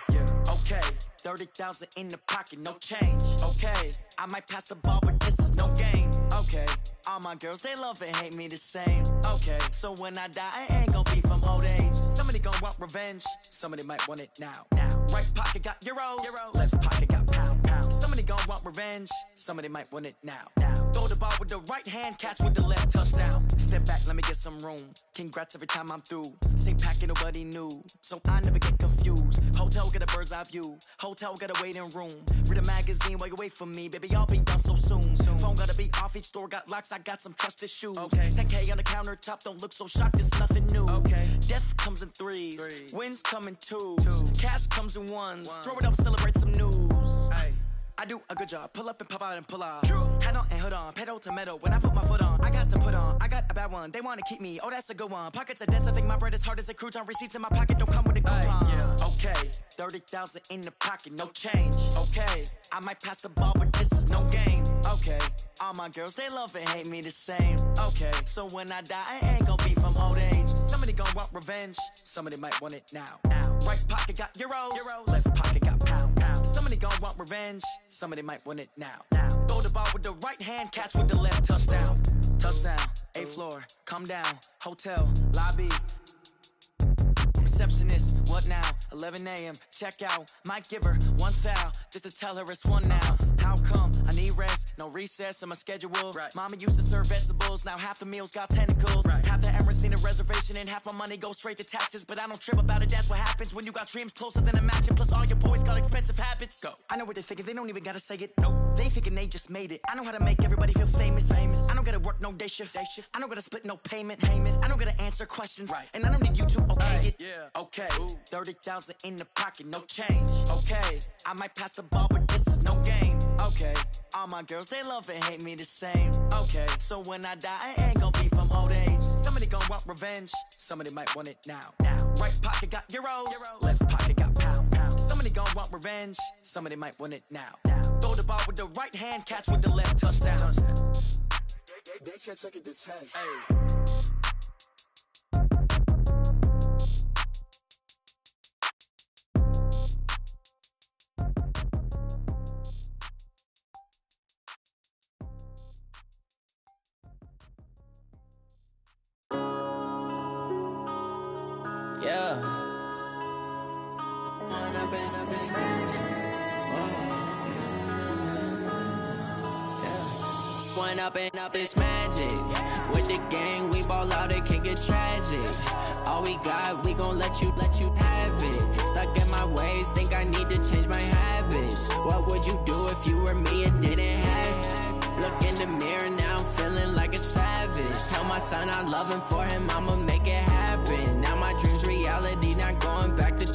Yeah. Okay. 30,000 in the pocket, no change. Okay. I might pass the ball, but this is no game. Okay. All my girls, they love and hate me the same. Okay. So when I die, I ain't gon' be from old age. Somebody gon' want revenge. Somebody might want it now. Right pocket got euros. Left pocket got pound. Somebody gon' want revenge. Somebody might want it now. Throw the ball with the right hand, catch with the left, touchdown. Step back, let me get some room. Congrats every time I'm through. Same packet, nobody knew. So I never get confused. Hotel get a bird's eye view. Hotel got a waiting room. Read a magazine while you wait for me. Baby, I'll be done so soon. Phone gotta be off, each store got locks. I got some trusted shoes. 10K on the countertop, don't look so shocked, it's nothing new. Death comes in threes. Wins come in twos. Cash comes in ones. Throw it up, celebrate some news. I do a good job. Pull up and pop out and pull out. Head on and hood on, pedal to metal. When I put my foot on, I got to put on. I got a bad one, they wanna keep me. Oh, that's a good one. Pockets are dense, I think my bread is hard as a crouton. Receipts in my pocket don't come with a coupon. Yeah. Okay, 30,000 in the pocket, no change. Okay, I might pass the ball, but this is no game. Okay, all my girls, they love and hate me the same. Okay, so when I die, I ain't gonna be from old age. Somebody gon' want revenge, somebody might want it now. Right pocket got euros, left pocket got pounds. Somebody gon' want revenge, somebody might want it now. Throw the ball with the right hand, catch with the left, touchdown. Touchdown, 8th floor, come down, hotel, lobby. Receptionist, what now? 11 a.m. check out. Might give her one foul just to tell her it's one now. How come? I need rest, no recess in my schedule. Right. Mama used to serve vegetables, now half the meals got tentacles. Right. Half the errands need a reservation and half my money goes straight to taxes. But I don't trip about it, that's what happens when you got dreams closer than a mansion. Plus all your boys got expensive habits. Go. I know what they're thinking, they don't even gotta say it. Nope. They thinking they just made it. I know how to make everybody feel famous. I don't gotta work no day shift. I don't gotta split no payment. I don't gotta answer questions. Right. And I don't need you to okay it. Yeah. Okay, 30,000 in the pocket, no change. Okay, I might pass the ball, but this is no game. Okay, all my girls, they love and hate me the same. Okay, so when I die, I ain't gonna be from old age. Somebody gon' want revenge, somebody might want it now. Right pocket got euros, left pocket got pounds. Somebody gon' want revenge, somebody might want it now. Throw the ball with the right hand, catch with the left, touchdown. They can't take it to 10. Hey. Yeah. Going up and up this magic. With the gang, we ball out, it can get tragic. All we got, we gon' let you have it. Stuck in my ways, think I need to change my habits. What would you do if you were me and didn't have it? Look in the mirror, now I'm feeling like a savage. Tell my son I love him, for him I'ma make it happen. Now my dream's reality, not going back to.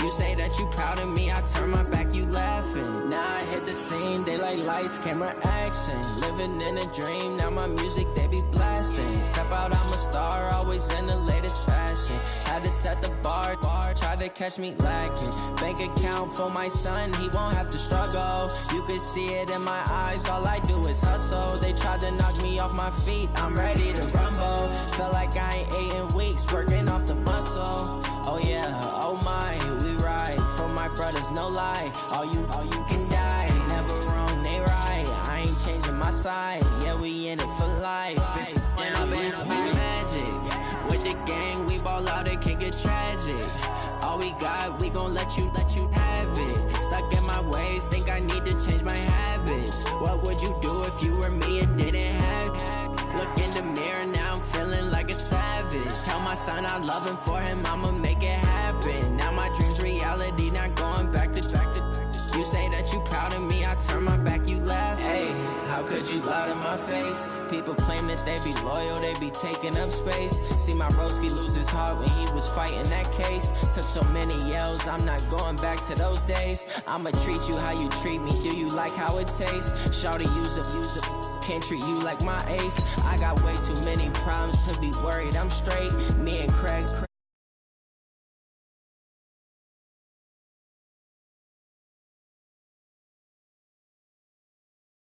You say that you proud of me, I turn my back, you laughing. Now I hit the scene, they like lights, camera, action. Living in a dream, now my music, they be blasting. Step out, I'm a star, always in the latest fashion. Had to set the bar, try to catch me lacking. Bank account for my son, he won't have to struggle. You can see it in my eyes, all I do is hustle. They tried to knock me off my feet, I'm ready to rumble. Felt like I ain't ate in weeks, working off the muscle. Oh yeah, oh my, we ride for my brothers, no lie. All you can die, never wrong, they right. I ain't changing my side, yeah, we in it for life. When up is magic. With the gang, we ball out, it can get tragic. All we got, we gon' let you have it. Stuck in my ways, think I need to change my habits. What would you do if you were me and didn't have it? Look in the mirror, now I'm feeling like a savage. Tell my son I love him, for him I'ma make it happen. Now my dream's reality, not going back to. You say that you proud of me, I turn my back, you laugh. Hey, how could you lie to my face? People claim that they be loyal, they be taking up space. See my broski lose his heart when he was fighting that case. Took so many yells, I'm not going back to those days. I'ma treat you how you treat me, do you like how it tastes? Shawty, use up, can't treat you like my ace. I got way too many problems to be worried, I'm straight. Me and Craig